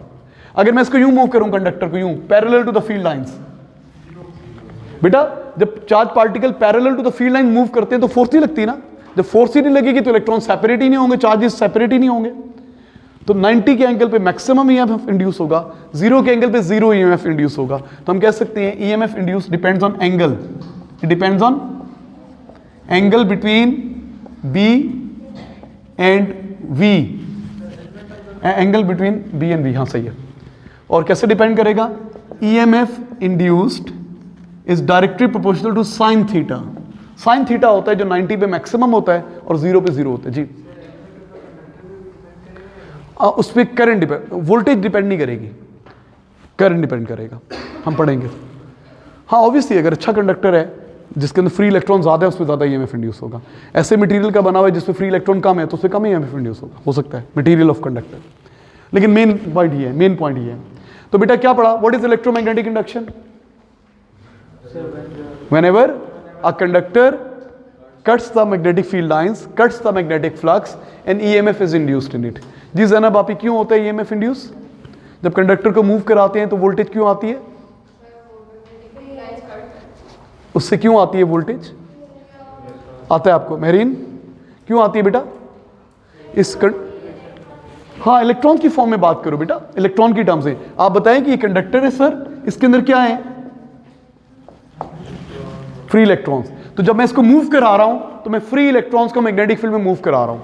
अगर मैं इसको यूं मूव करूं, कंडक्टर को यूं parallel to the field lines, बेटा जब charge particle parallel to the field line move करते हैं तो फोर्स नहीं लगती ना। जब फोर्स ही नहीं लगेगी तो इलेक्ट्रॉन सेपरेट ही नहीं होंगे, चार्जेस सेपरेट ही नहीं होंगे। तो 90 के एंगल पे मैक्सिमम ईएमएफ इंड्यूस होगा, 0 के एंगल पे 0 ईएमएफ इंड्यूस होगा। तो हम कह सकते हैं EMF induce depends on angle, it depends on angle between B and V, angle between B and V. हाँ सही है। और कैसे डिपेंड करेगा? EMF induced is directly proportional to sine theta. Sine theta होता है जो 90 पे मैक्सिमम होता है और 0 पे 0 होता है। जी उस पर करंट डिपेंड, वोल्टेज डिपेंड नहीं करेगी, करंट डिपेंड करेगा, हम पढ़ेंगे। हाँ ऑब्वियसली अगर अच्छा कंडक्टर है जिसके अंदर फ्री इलेक्ट्रॉन ज्यादा है उस पर ज्यादा ईएमएफ इंड्यूस होगा। ऐसे मटेरियल का बना हुआ है जिसमें फ्री इलेक्ट्रॉन कम है तो उससे कम ईएमएफ इंड्यूस होगा, हो सकता है मटेरियल ऑफ कंडक्टर। लेकिन मेन पॉइंट ये है, मेन पॉइंट ये है। तो बेटा क्या पढ़ा? What is electromagnetic induction? whenever a conductor cuts the magnetic field lines, cuts the magnetic flux and EMF is induced in it। जी ज़ैनब आपी, क्यों होता है EMF इंड्यूस? जब कंडक्टर को मूव कराते हैं तो वोल्टेज क्यों आती है? उससे क्यों आती है वोल्टेज? आता है आपको मेहरीन? क्यों आती है बेटा? हाँ इलेक्ट्रॉन की फॉर्म में बात करो बेटा, इलेक्ट्रॉन की टर्म से। आप बताएं कि ये कंडक्टर है सर, इसके अंदर क्या है? Free electrons. तो जब मैं इसको मूव करा रहा हूं तो मैं फ्री इलेक्ट्रॉन्स को मैग्नेटिक फील्ड में मूव करा रहा हूं,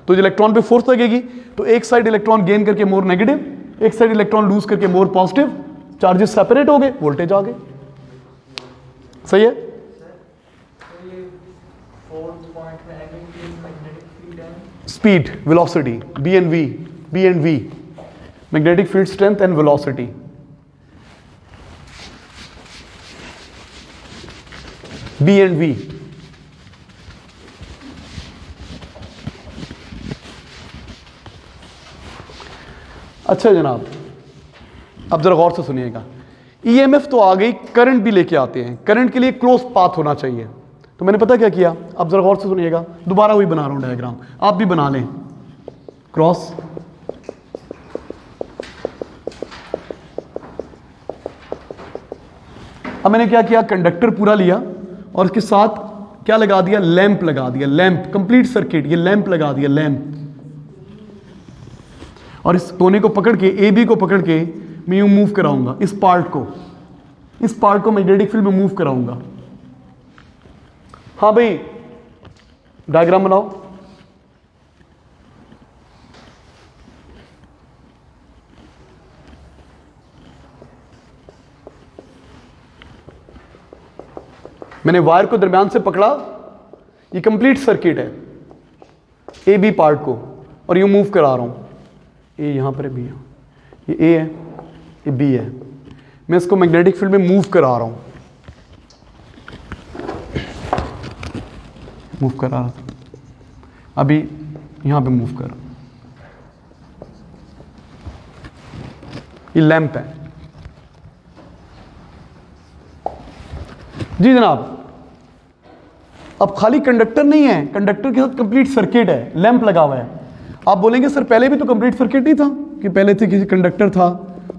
तो जो इलेक्ट्रॉन पे फोर्स लगेगी तो एक साइड इलेक्ट्रॉन गेन करके मोर नेगेटिव, एक साइड इलेक्ट्रॉन लूज करके मोर पॉजिटिव, चार्जेस सेपरेट हो गए, वोल्टेज आ गए। सही है? Speed, velocity, B and V, magnetic field strength and velocity. B and V. अच्छा जनाब, अब जरा गौर से सुनिएगा। ईएमएफ तो आ गई, करंट भी लेके आते हैं, करंट के लिए क्लोज पाथ होना चाहिए। तो मैंने पता क्या किया, अब जरा गौर से सुनिएगा, दोबारा वही बना रहा हूं डायग्राम, आप भी बना लें। क्रॉस, अब मैंने क्या किया, कंडक्टर पूरा लिया और इसके साथ क्या लगा दिया? लैंप लगा दिया, लैंप, कंप्लीट सर्किट, ये लैंप लगा दिया, लैंप। और इस कोने को पकड़ के, ए बी को पकड़ के मैं यूं मूव कराऊंगा, इस पार्ट को मैग्नेटिक फील्ड में मूव कराऊंगा। हाँ भाई, डायग्राम बनाओ। मैंने वायर को दरमियान से पकड़ा, ये कंप्लीट सर्किट है ए बी पार्ट को, और ये मूव करा रहा हूं, ए यहां पर है, बी यहां, ये ए है, ये बी है, मैं इसको मैग्नेटिक फील्ड में मूव करा रहा हूं, मूव करा रहा था, अभी यहां पे मूव कर रहा हूं। ये लैंप है जी जनाब। अब खाली कंडक्टर नहीं है, कंडक्टर के साथ कंप्लीट सर्किट है, लैंप लगा हुआ है। आप बोलेंगे सर पहले भी तो कंप्लीट सर्किट नहीं था, कि पहले थे किसी कंडक्टर था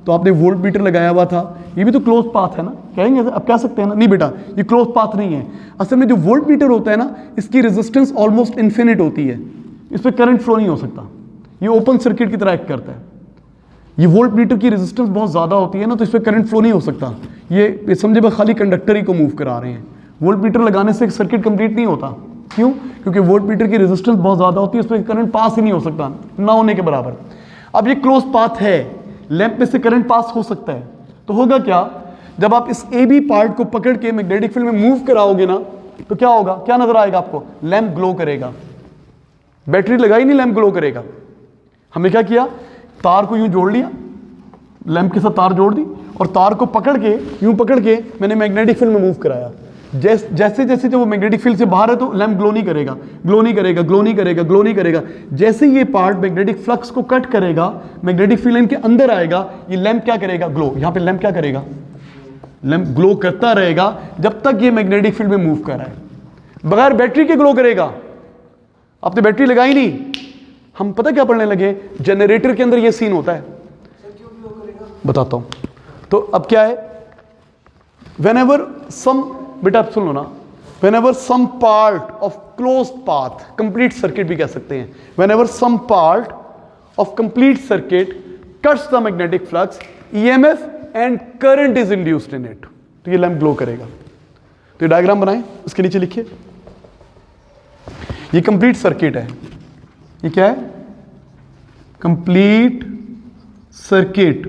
तो आपने वोल्ट मीटर लगाया हुआ था, ये भी तो क्लोज पाथ है ना, कहेंगे अब कह सकते हैं ना, नहीं बेटा ये क्लोज पाथ नहीं है। असल में जो वोल्ट मीटर होता है ना, इसकी रेजिस्टेंस ऑलमोस्ट इन्फिनिट होती है, इस पर करंट फ्लो नहीं हो सकता, ये ओपन सर्किट की तरह एक्ट करता है। ये वोल्ट मीटर की रेजिस्टेंस बहुत ज़्यादा होती है ना, तो इस पर करंट फ्लो नहीं हो सकता। ये समझे बस खाली कंडक्टर ही को मूव करा रहे हैं। वोल्ट मीटर लगाने से सर्किट कंप्लीट नहीं होता, क्यों? क्योंकि वोल्ट मीटर की रेजिस्टेंस बहुत ज़्यादा होती है, उस पर करंट पास ही नहीं हो सकता, ना होने के बराबर। अब ये क्लोज पाथ है, लैंप में से करंट पास हो सकता है, तो होगा क्या, जब आप इस ए बी पार्ट को पकड़ के मैग्नेटिक फील्ड में मूव कराओगे ना, तो क्या होगा, क्या नजर आएगा आपको? लैंप ग्लो करेगा। बैटरी लगाई नहीं, लैंप ग्लो करेगा। हमने क्या किया, तार को यूं जोड़ लिया, लैंप के साथ तार जोड़ दी, और तार को पकड़ के यूं पकड़ के मैंने मैग्नेटिक फील्ड में मूव कराया। जैसे जैसे जब वो मैग्नेटिक फील्ड से बाहर है तो लैंप ग्लो नहीं करेगा, ग्लो नहीं करेगा, ग्लो नहीं करेगा, ग्लो नहीं करेगा। जैसे ये पार्ट मैग्नेटिक फ्लक्स को कट करेगा, मैग्नेटिक फील्ड इनके अंदर आएगा, ये लैंप क्या करेगा, ग्लो। यहां पे लैंप क्या करेगा, लैंप ग्लो करता रहेगा जब तक ये मैग्नेटिक फील्ड में मूव कर रहा है। बगैर बैटरी के ग्लो करेगा। आपने बैटरी लगाई नहीं, हम पता क्या पढ़ने लगे, जनरेटर के अंदर ये सीन होता है, बताता हूं। तो अब क्या है, whenever some, बेटा आप सुन लो ना, whenever some part of closed path, complete circuit भी कह सकते हैं, whenever some part of complete circuit cuts the magnetic flux, EMF and current is induced in it, तो ये लैंप ग्लो करेगा। तो ये डायग्राम बनाएं, उसके नीचे लिखिए, ये कंप्लीट सर्किट है, ये क्या है, कंप्लीट सर्किट,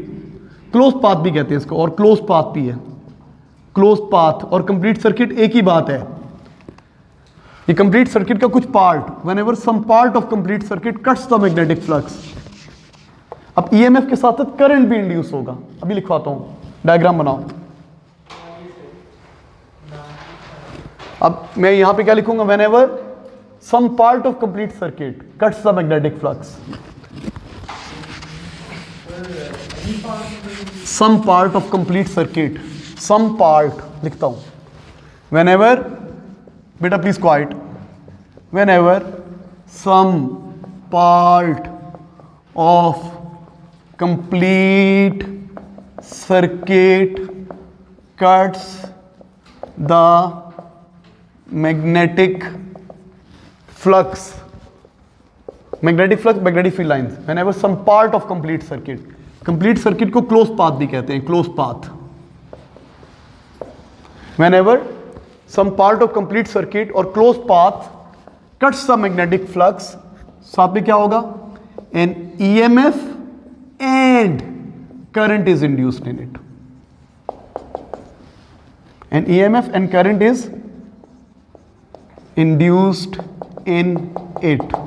क्लोज पाथ भी कहते हैं इसको, और क्लोज पाथ भी है। क्लोज पाथ और कंप्लीट सर्किट एक ही बात है। ये कंप्लीट सर्किट का कुछ part, whenever some part of complete circuit cuts the magnetic flux, अब ईएमएफ के साथ साथ करंट भी इंड्यूस होगा। अभी लिखवाता हूं, डायग्राम बनाओ। अब मैं यहां पे क्या लिखूंगा, whenever some part of complete circuit cuts the magnetic flux, some part of complete circuit, some part लिखता हूं, व्हेनेवर, बेटा please quiet, whenever some part of complete circuit cuts the magnetic flux, magnetic flux, magnetic field lines, whenever some part of complete circuit, complete circuit को close path भी कहते हैं, close path. Whenever some part of complete circuit or closed path cuts the magnetic flux, साथ में क्या होगा, an EMF and current is induced in it. An EMF and current is induced in it.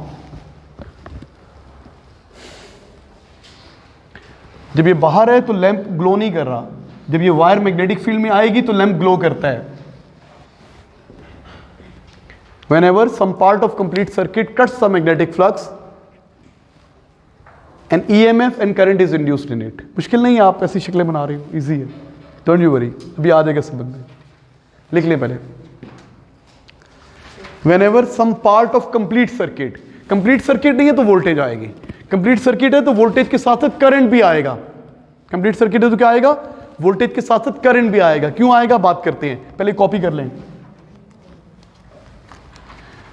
जब ये बाहर है तो lamp glow नहीं कर रहा, जब ये वायर मैग्नेटिक फील्ड में आएगी तो लैंप ग्लो करता है। Whenever some part of complete circuit cuts the magnetic flux, an EMF and current is induced in it. मुश्किल नहीं है, आप ऐसी शक्लें बना रहे हो, इजी है, डोंट यू वरी, अभी आ जाएगा समझ में। लिख लें पहले, Whenever some part of complete circuit, complete circuit नहीं है तो वोल्टेज आएगी, कंप्लीट सर्किट है तो वोल्टेज के साथ साथ करंट भी आएगा, कंप्लीट सर्किट है तो क्या आएगा, वोल्टेज के साथ साथ करंट भी आएगा। क्यों आएगा, बात करते हैं, पहले कॉपी कर लें।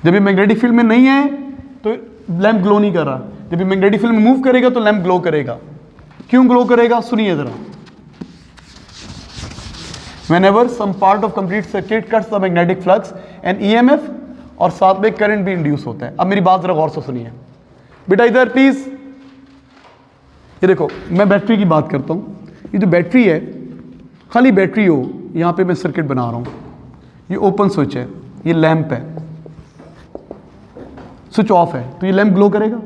जब ये मैग्नेटिक फील्ड में नहीं है तो लैंप ग्लो नहीं कर रहा, जब ये मैग्नेटिक फील्ड में मूव करेगा तो लैंप ग्लो करेगा। क्यों ग्लो करेगा, सुनिए जरा। Whenever some part of complete circuit cuts the magnetic flux, an EMF और साथ में करंट भी इंड्यूस होता है। अब मेरी बात जरा गौर से सुनिए बेटा, इधर प्लीज। ये देखो, मैं बैटरी की बात करता हूँ। ये जो बैटरी है, खाली बैटरी हो, यहाँ पे मैं सर्किट बना रहा हूँ, ये ओपन स्विच है, ये लैंप है, स्विच ऑफ है तो ये लैंप ग्लो करेगा।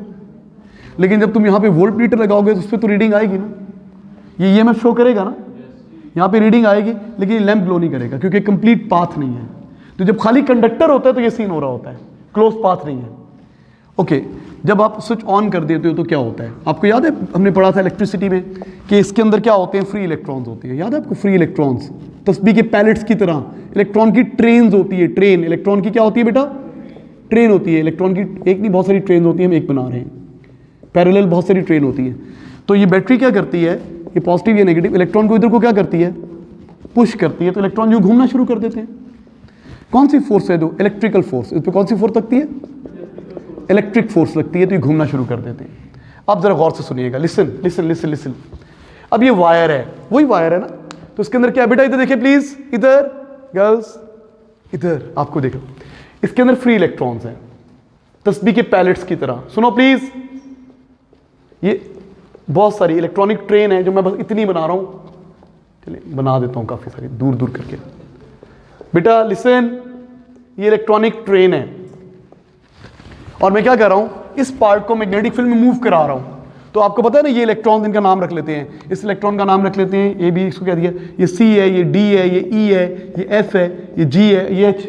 लेकिन जब तुम यहाँ पे वोल्ट मीटर लगाओगे तो उस पर तो रीडिंग आएगी ना, ये ईएमएफ शो करेगा ना, यहाँ पे रीडिंग आएगी, लेकिन ये लैंप ग्लो नहीं करेगा क्योंकि कंप्लीट पाथ नहीं है। तो जब खाली कंडक्टर होता है तो ये सीन हो रहा होता है, क्लोज पाथ नहीं है। ओके, जब आप स्विच ऑन कर देते हो तो क्या होता है? आपको याद है, हमने पढ़ा था इलेक्ट्रिसिटी में कि इसके अंदर क्या होते हैं? फ्री इलेक्ट्रॉन्स होते हैं। याद है आपको? फ्री इलेक्ट्रॉन्स, तस्बीह के पैलेट्स की तरह इलेक्ट्रॉन की ट्रेन्स होती है। ट्रेन इलेक्ट्रॉन की क्या होती है बेटा? ट्रेन होती है। इलेक्ट्रॉन की एक नहीं, बहुत सारी ट्रेन होती है, हम एक बना रहे हैं, पैरेलल बहुत सारी ट्रेन होती है। तो ये बैटरी क्या करती है? ये पॉजिटिव या नेगेटिव इलेक्ट्रॉन को इधर को क्या करती है? पुश करती है। तो इलेक्ट्रॉन यूं घूमना शुरू कर देते हैं। कौन सी फोर्स है? जो इलेक्ट्रिकल फोर्स। इस पर कौन सी फोर्स लगती है? इलेक्ट्रिक फोर्स लगती है, तो ये घूमना शुरू कर देते हैं। अब जरा गौर से सुनिएगा, लिसन लिसन लिसन लिसन। अब ये वायर है, वही वायर है ना, तो इसके अंदर क्या है बेटा? इधर देखिए प्लीज, इधर गर्ल्स, इधर आपको देखो, इसके अंदर फ्री इलेक्ट्रॉन्स हैं, तस्बीह के पैलेट्स की तरह। सुनो प्लीज, ये बहुत सारी इलेक्ट्रॉनिक ट्रेन है, जो मैं बस इतनी बना रहा हूं, चलिए बना देता हूं काफी सारी दूर दूर करके। बेटा लिसन, ये इलेक्ट्रॉनिक ट्रेन है और मैं क्या कर रहा हूं? इस पार्ट को मैग्नेटिक फील्ड में मूव करा रहा हूं। तो आपको पता है ना, ये इलेक्ट्रॉन, इनका नाम रख लेते हैं। इस इलेक्ट्रॉन का नाम रख लेते हैं, ए बी, इसको क्या दिया? ये सी है, ये डी है, ये ई है, ये एफ है, ये जी है, ये एच।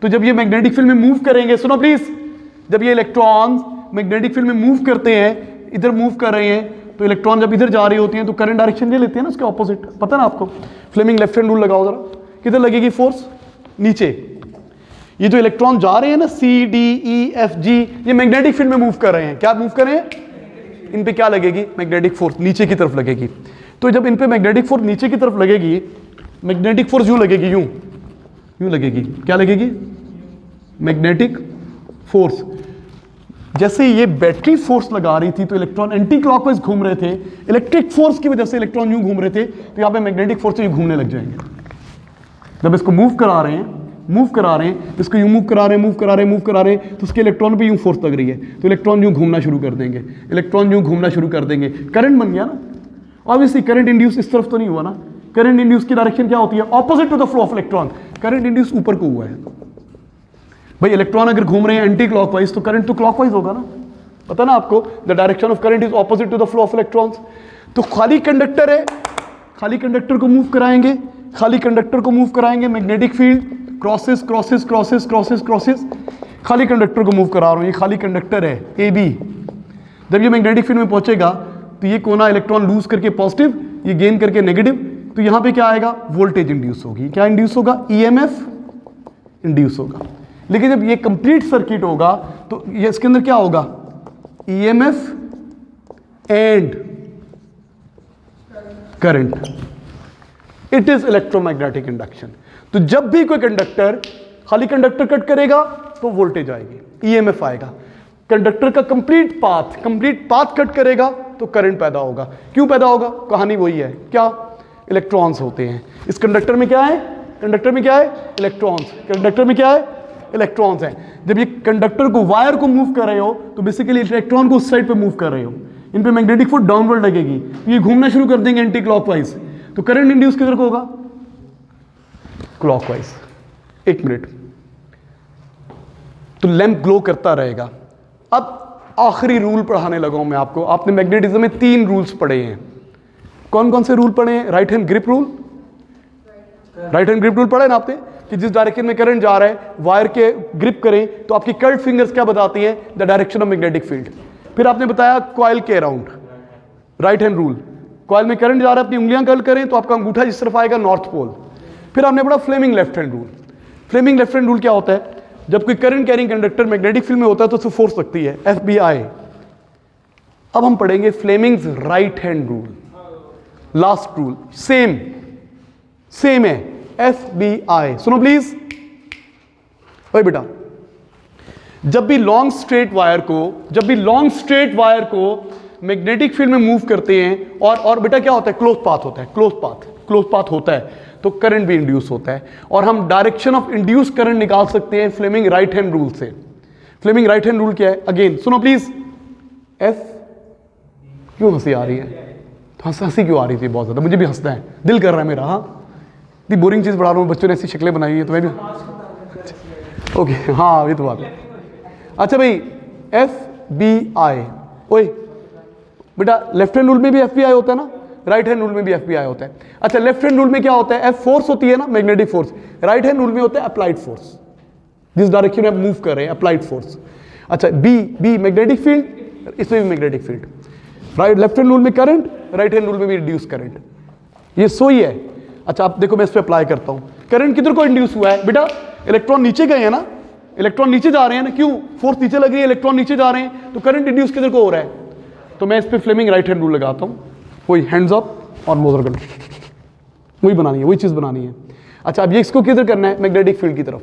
तो जब ये मैग्नेटिक फील्ड में मूव करेंगे, सुनो प्लीज, जब ये इलेक्ट्रॉन मैग्नेटिक फील्ड में मूव करते हैं, इधर मूव कर रहे हैं, तो इलेक्ट्रॉन जब इधर जा रही होती हैं तो करंट डायरेक्शन ले लेते हैं ना, उसके ऑपोजिट। पता ना आपको? फ्लेमिंग लेफ्ट हैंड रूल लगाओ जरा, किधर लगेगी फोर्स? नीचे। ये जो इलेक्ट्रॉन जा रहे हैं ना, C D E F G, ये मैग्नेटिक फील्ड में मूव कर रहे हैं। क्या मूव कर रहे हैं? इन पे क्या लगेगी? मैग्नेटिक फोर्स नीचे की तरफ लगेगी। तो जब इन पे मैग्नेटिक फोर्स नीचे की तरफ लगेगी, मैग्नेटिक फोर्स यूं लगेगी, यूं यूं लगेगी। क्या लगेगी? Magnetic force. जैसे ये बैटरी फोर्स लगा रही थी तो इलेक्ट्रॉन एंटी क्लॉकवाइज घूम रहे थे, इलेक्ट्रिक फोर्स की वजह से इलेक्ट्रॉन यूं घूम रहे थे, तो यहां पे मैग्नेटिक फोर्स से यूं घूमने लग जाएंगे। जब इसको मूव करा रहे हैं, इसको यूं मूव करा रहे हैं, तो उसके इलेक्ट्रॉन पे यूं फोर्स लग रही है, तो इलेक्ट्रॉन यूं घूमना शुरू कर देंगे, करंट बन गया ना। ऑब्वियसली करंट इंड्यूस इस तरफ तो नहीं हुआ ना, करंट इंड्यूस की डायरेक्शन क्या होती है? Opposite to the flow of electron. Current induce ऊपर को हुआ है भाई। इलेक्ट्रॉन अगर घूम रहे हैं एंटी क्लॉकवाइज, तो करंट तो क्लॉकवाइज होगा ना, पता ना आपको? The direction of current is opposite to the flow of electrons. तो खाली कंडक्टर है, खाली कंडक्टर को मूव कराएंगे, मैग्नेटिक फील्ड क्रॉसेस, खाली कंडक्टर को मूव करा रहा हूं, ये खाली कंडक्टर है ए बी। जब ये मैग्नेटिक फील्ड में पहुंचेगा तो ये कोना इलेक्ट्रॉन लूज करके पॉजिटिव, ये गेन करके नेगेटिव, तो यहां पे क्या आएगा? वोल्टेज इंड्यूस होगी। क्या इंड्यूस होगा? ईएमएफ इंड्यूस होगा। लेकिन जब ये कंप्लीट सर्किट होगा तो ये इसके अंदर क्या होगा? EMF and current. It is electromagnetic induction. तो जब भी कोई कंडक्टर खाली कंडक्टर कट करेगा तो वोल्टेज आएगी, ईएमएफ आएगा। कंडक्टर का कंप्लीट पाथ कट करेगा तो करंट पैदा होगा। क्यों पैदा होगा? कहानी वही है, क्या? इलेक्ट्रॉन्स होते हैं इस कंडक्टर में। क्या है कंडक्टर में? क्या है? इलेक्ट्रॉन्स। कंडक्टर में क्या है? इलेक्ट्रॉन्स हैं। जब ये कंडक्टर को, वायर को मूव कर रहे हो तो बेसिकली इलेक्ट्रॉन को उस साइड पे मूव कर रहे हो, इन पे मैग्नेटिक फोर्स डाउनवर्ड लगेगी, ये घूमना शुरू कर देंगे एंटी क्लॉकवाइज, तो करंट इंड्यूस किधर को होगा? क्लॉकवाइज। एक मिनट, तो लैंप ग्लो करता रहेगा। अब आखिरी रूल पढ़ाने लगा हूं मैं आपको। आपने मैग्नेटिज्म में 3 रूल्स पढ़े हैं। कौन कौन से रूल पढ़े हैं? राइट हैंड ग्रिप रूल, पढ़े ना आपने, कि जिस डायरेक्शन में करंट जा रहा है, वायर के ग्रिप करें तो आपकी कर्ल्ड फिंगर्स क्या बताती हैं? The direction of magnetic field. फिर आपने बताया कॉइल के around, right hand rule, coil में करंट जा रहा है, अपनी उंगलियां कर्ल करें तो आपका अंगूठा जिस तरफ आएगा नॉर्थ पोल। फिर आपने पढ़ा Fleming left hand rule. Fleming left hand rule क्या होता है? जब कोई current carrying conductor magnetic field में होता है तो उससे फोर्स लगती है, FBI। अब हम पढ़ेंगे Fleming's right hand rule, last rule, same है, FBI। सुनो प्लीज भाई बेटा, जब भी लॉन्ग स्ट्रेट वायर को मैग्नेटिक फील्ड में मूव करते हैं और बेटा क्या होता है, क्लोज पाथ होता है, क्लोज पाथ होता है तो करंट भी इंड्यूस होता है। और हम डायरेक्शन ऑफ इंड्यूस करंट निकाल सकते हैं फ्लेमिंग राइट हैंड रूल से। फ्लेमिंग राइट हैंड रूल क्या है, अगेन सुनो प्लीज। एफ, क्यों हंसी आ रही है, हंसी क्यों आ रही थी, बहुत ज्यादा मुझे भी हंसना है, दिल कर रहा है मेरा। हाँ, इतनी बोरिंग चीज पढ़ा रहा हूँ, बच्चों ने ऐसी शक्लें बनाई है तो मैं भी ओके हाँ ये तो बात है। अच्छा भाई, एफ बी आई, ओए बेटा लेफ्ट हैंड रूल में भी एफ बी आई होता है ना, राइट हैंड रूल में भी एफ बी आई होता है। अच्छा लेफ्ट हैंड रूल में क्या होता है, एफ फोर्स होती है ना, magnetic force. Right hand rule में होता है अप्लाइड फोर्स, जिस डायरेक्शन में आप मूव कर रहे हैं, अप्लाइड फोर्स। अच्छा बी मैग्नेटिक फील्ड, इसमें भी magnetic field. Right left hand rule में करंट, राइट हैंड रूल में भी रिड्यूस करंट, ये सो ही है। अच्छा आप देखो मैं इस पर अप्लाई करता हूं, करंट किधर को इंड्यूस हुआ है बेटा, इलेक्ट्रॉन नीचे गए हैं ना, इलेक्ट्रॉन नीचे जा रहे हैं ना, क्यों, फोर्स नीचे लग रही है, इलेक्ट्रॉन नीचे जा रहे हैं, तो करंट इंड्यूस किधर को हो रहा है। तो मैं इस पर फ्लेमिंग राइट हैंड रूल लगाता हूं, वही हैंड्स अप और मोजर गन, वही बनानी है, वही चीज बनानी है। अच्छा अब ये इसको किधर करना है, मैग्नेटिक फील्ड की तरफ,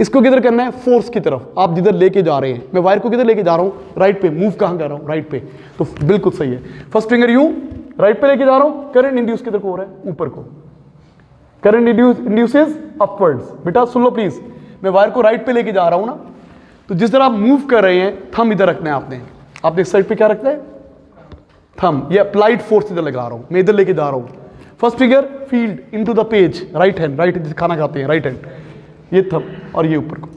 इसको किधर करना है, फोर्स की तरफ। आप जिधर लेके जा रहे हैं, मैं वायर को किधर लेके जा रहा हूं, राइट पे, मूव कहां कर रहा हूं, राइट पे, तो बिल्कुल सही है। फर्स्ट फिंगर यूं राइट पे लेके जा रहा हूं, करंट इंड्यूस किधर को हो रहा है, ऊपर को, करंट इंड्यूसेस अपवर्ड्स। बेटा सुन लो प्लीज, मैं वायर को राइट पे लेके जा रहा हूं ना, तो जिस तरह आप मूव कर रहे हैं, थंब इधर रखना है आपने इस साइड पे क्या रखना है, थंब। ये अप्लाइड फोर्स इधर लगा रहा हूं, मैं इधर लेके जा रहा हूं। First figure field into the page, right hand, right खाना खाते हैं, राइट हैंड, ये थंब और ये ऊपर को।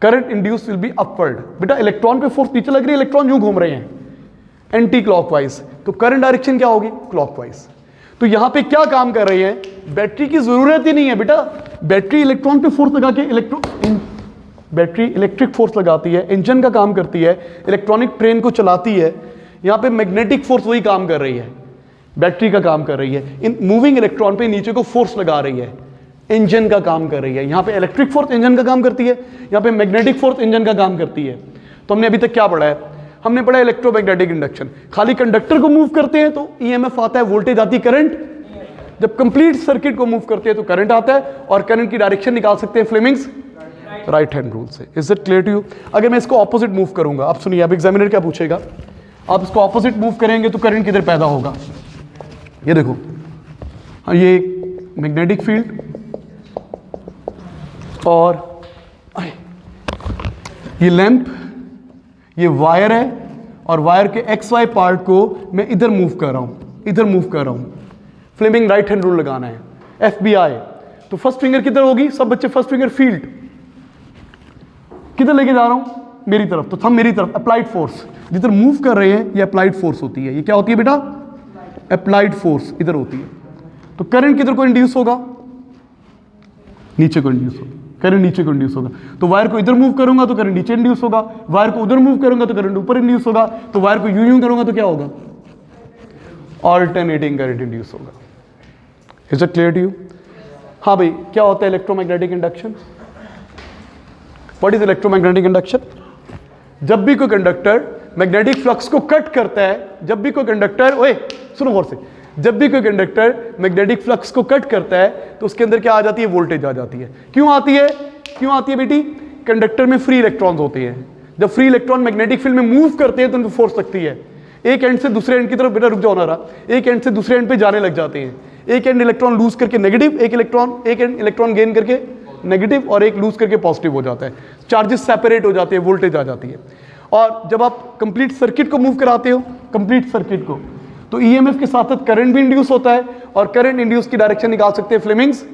Current induce will be upward. बेटा इलेक्ट्रॉन पे फोर्स नीचे लग रही है, इलेक्ट्रॉन यूं घूम रहे हैं एंटी क्लॉकवाइज, तो करंट डायरेक्शन क्या होगी, क्लॉकवाइज। तो यहां पे क्या काम कर रही है, बैटरी की जरूरत ही नहीं है बेटा, बैटरी इलेक्ट्रॉन पे फोर्स लगा के बैटरी इलेक्ट्रिक फोर्स लगाती है, इंजन का काम करती है, इलेक्ट्रॉनिक ट्रेन को चलाती है। यहां पे मैग्नेटिक फोर्स वही काम कर रही है, बैटरी का काम कर रही है, इन मूविंग इलेक्ट्रॉन पे नीचे को फोर्स लगा रही है, इंजन का काम कर रही है। यहां पे इलेक्ट्रिक फोर्स इंजन का काम करती है, यहां पे मैग्नेटिक फोर्स इंजन का काम करती है। तो हमने अभी तक क्या पढ़ा है, हमने पढ़ा इलेक्ट्रोमैग्नेटिक इंडक्शन। खाली कंडक्टर को मूव करते हैं तो ईएमएफ आता है, वोल्टेज आती है, करंट। जब कंप्लीट सर्किट को मूव करते हैं तो करंट आता है, और करंट की डायरेक्शन निकाल सकते हैं फ्लेमिंग्स राइट हैंड रूल से। Is it clear to you. अगर मैं इसको ऑपोजिट मूव करूंगा, आप सुनिए, अब एग्जामिनर क्या पूछेगा, आप इसको ऑपोजिट मूव करेंगे तो करंट किधर पैदा होगा। ये देखो, ये मैग्नेटिक फील्ड और ये लैंप, ये वायर है, और वायर के एक्स वाई पार्ट को मैं इधर मूव कर रहा हूं, फ्लेमिंग राइट हैंड रूल लगाना है, FBI। तो फर्स्ट फिंगर किधर होगी, सब बच्चे फर्स्ट फिंगर फील्ड किधर लेके जा रहा हूं, मेरी तरफ, तो थंब मेरी तरफ, अप्लाइड फोर्स जिधर मूव कर रहे हैं ये अप्लाइड फोर्स होती है। ये क्या होती है बेटा, अप्लाइड फोर्स इधर होती है। तो करंट किधर को इंड्यूस होगा, नीचे को इंड्यूस होगा, करंट नीचे को इंड्यूस होगा। तो वायर को इधर मूव करूंगा तो करंट नीचे इंड्यूस होगा, वायर को उधर मूव करूंगा तो करंट ऊपर इंड्यूस होगा, तो वायर को यूं करूंगा तो क्या होगा, ऑल्टरनेटिंग करंट इंड्यूस होगा। Is it clear to you. हाँ भाई, क्या होता है electromagnetic induction, what is electromagnetic induction. जब भी कोई कंडक्टर मैग्नेटिक फ्लक्स को कट करता है, जब भी कोई कंडक्टर, ओए सुनो गौर से, जब भी कोई कंडक्टर मैग्नेटिक फ्लक्स को कट करता है तो उसके अंदर क्या आ जाती है, वोल्टेज आ जाती है। क्यों आती है बेटी, कंडक्टर में फ्री इलेक्ट्रॉन्स होते हैं। जब फ्री इलेक्ट्रॉन मैग्नेटिक फील्ड में मूव करते हैं तो उनको फोर्स लगती है, एक एंड से दूसरे एंड की तरफ, बेटा रुक जाओ ना रहा, एक एंड से दूसरे एंड पे जाने लग जाते हैं। एक एंड इलेक्ट्रॉन लूज करके नेगेटिव, एक एंड इलेक्ट्रॉन गेन करके नेगेटिव, और एक लूज करके पॉजिटिव हो जाता है। चार्जेस सेपरेट हो जाते हैं, वोल्टेज आ जाती है। और जब आप कंप्लीट सर्किट को मूव कराते हो, कंप्लीट सर्किट को, तो ईएमएफ के साथ साथ करंट भी इंड्यूस होता है, और करंट इंड्यूस की डायरेक्शन निकाल सकते हैं फ्लेमिंग्स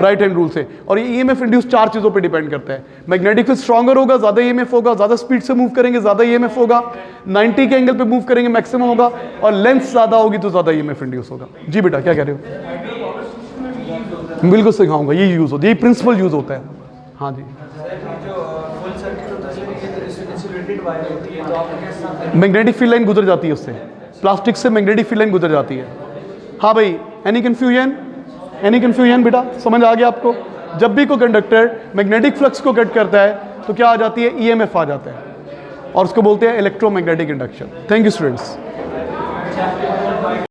राइट हैंड रूल से। और ये ईएमएफ इंड्यूस चार चीजों पे डिपेंड करता है। मैग्नेटिक फील्ड स्ट्रॉन्गर होगा, ज्यादा ईएमएफ होगा, ज्यादा स्पीड से मूव करेंगे ज्यादा ईएमएफ होगा, 90 के एंगल पे मूव करेंगे मैक्सिमम होगा, और लेंथ ज्यादा होगी तो ज्यादा ईएमएफ इंड्यूस होगा। जी बेटा क्या कह रहे हो, बिल्कुल सिखाऊंगा, ये यूज होता है, ये प्रिंसिपल यूज होता है। हाँ जी, मैग्नेटिक फील्ड लाइन गुजर जाती है उससे, प्लास्टिक से मैग्नेटिक फील्ड लाइन गुजर जाती है। हाँ भाई, एनी कंफ्यूजन बेटा, समझ आ गया आपको। जब भी कोई कंडक्टर मैग्नेटिक फ्लक्स को कट करता है तो क्या आ जाती है, ईएमएफ आ जाता है, और उसको बोलते हैं electromagnetic induction. Thank you students.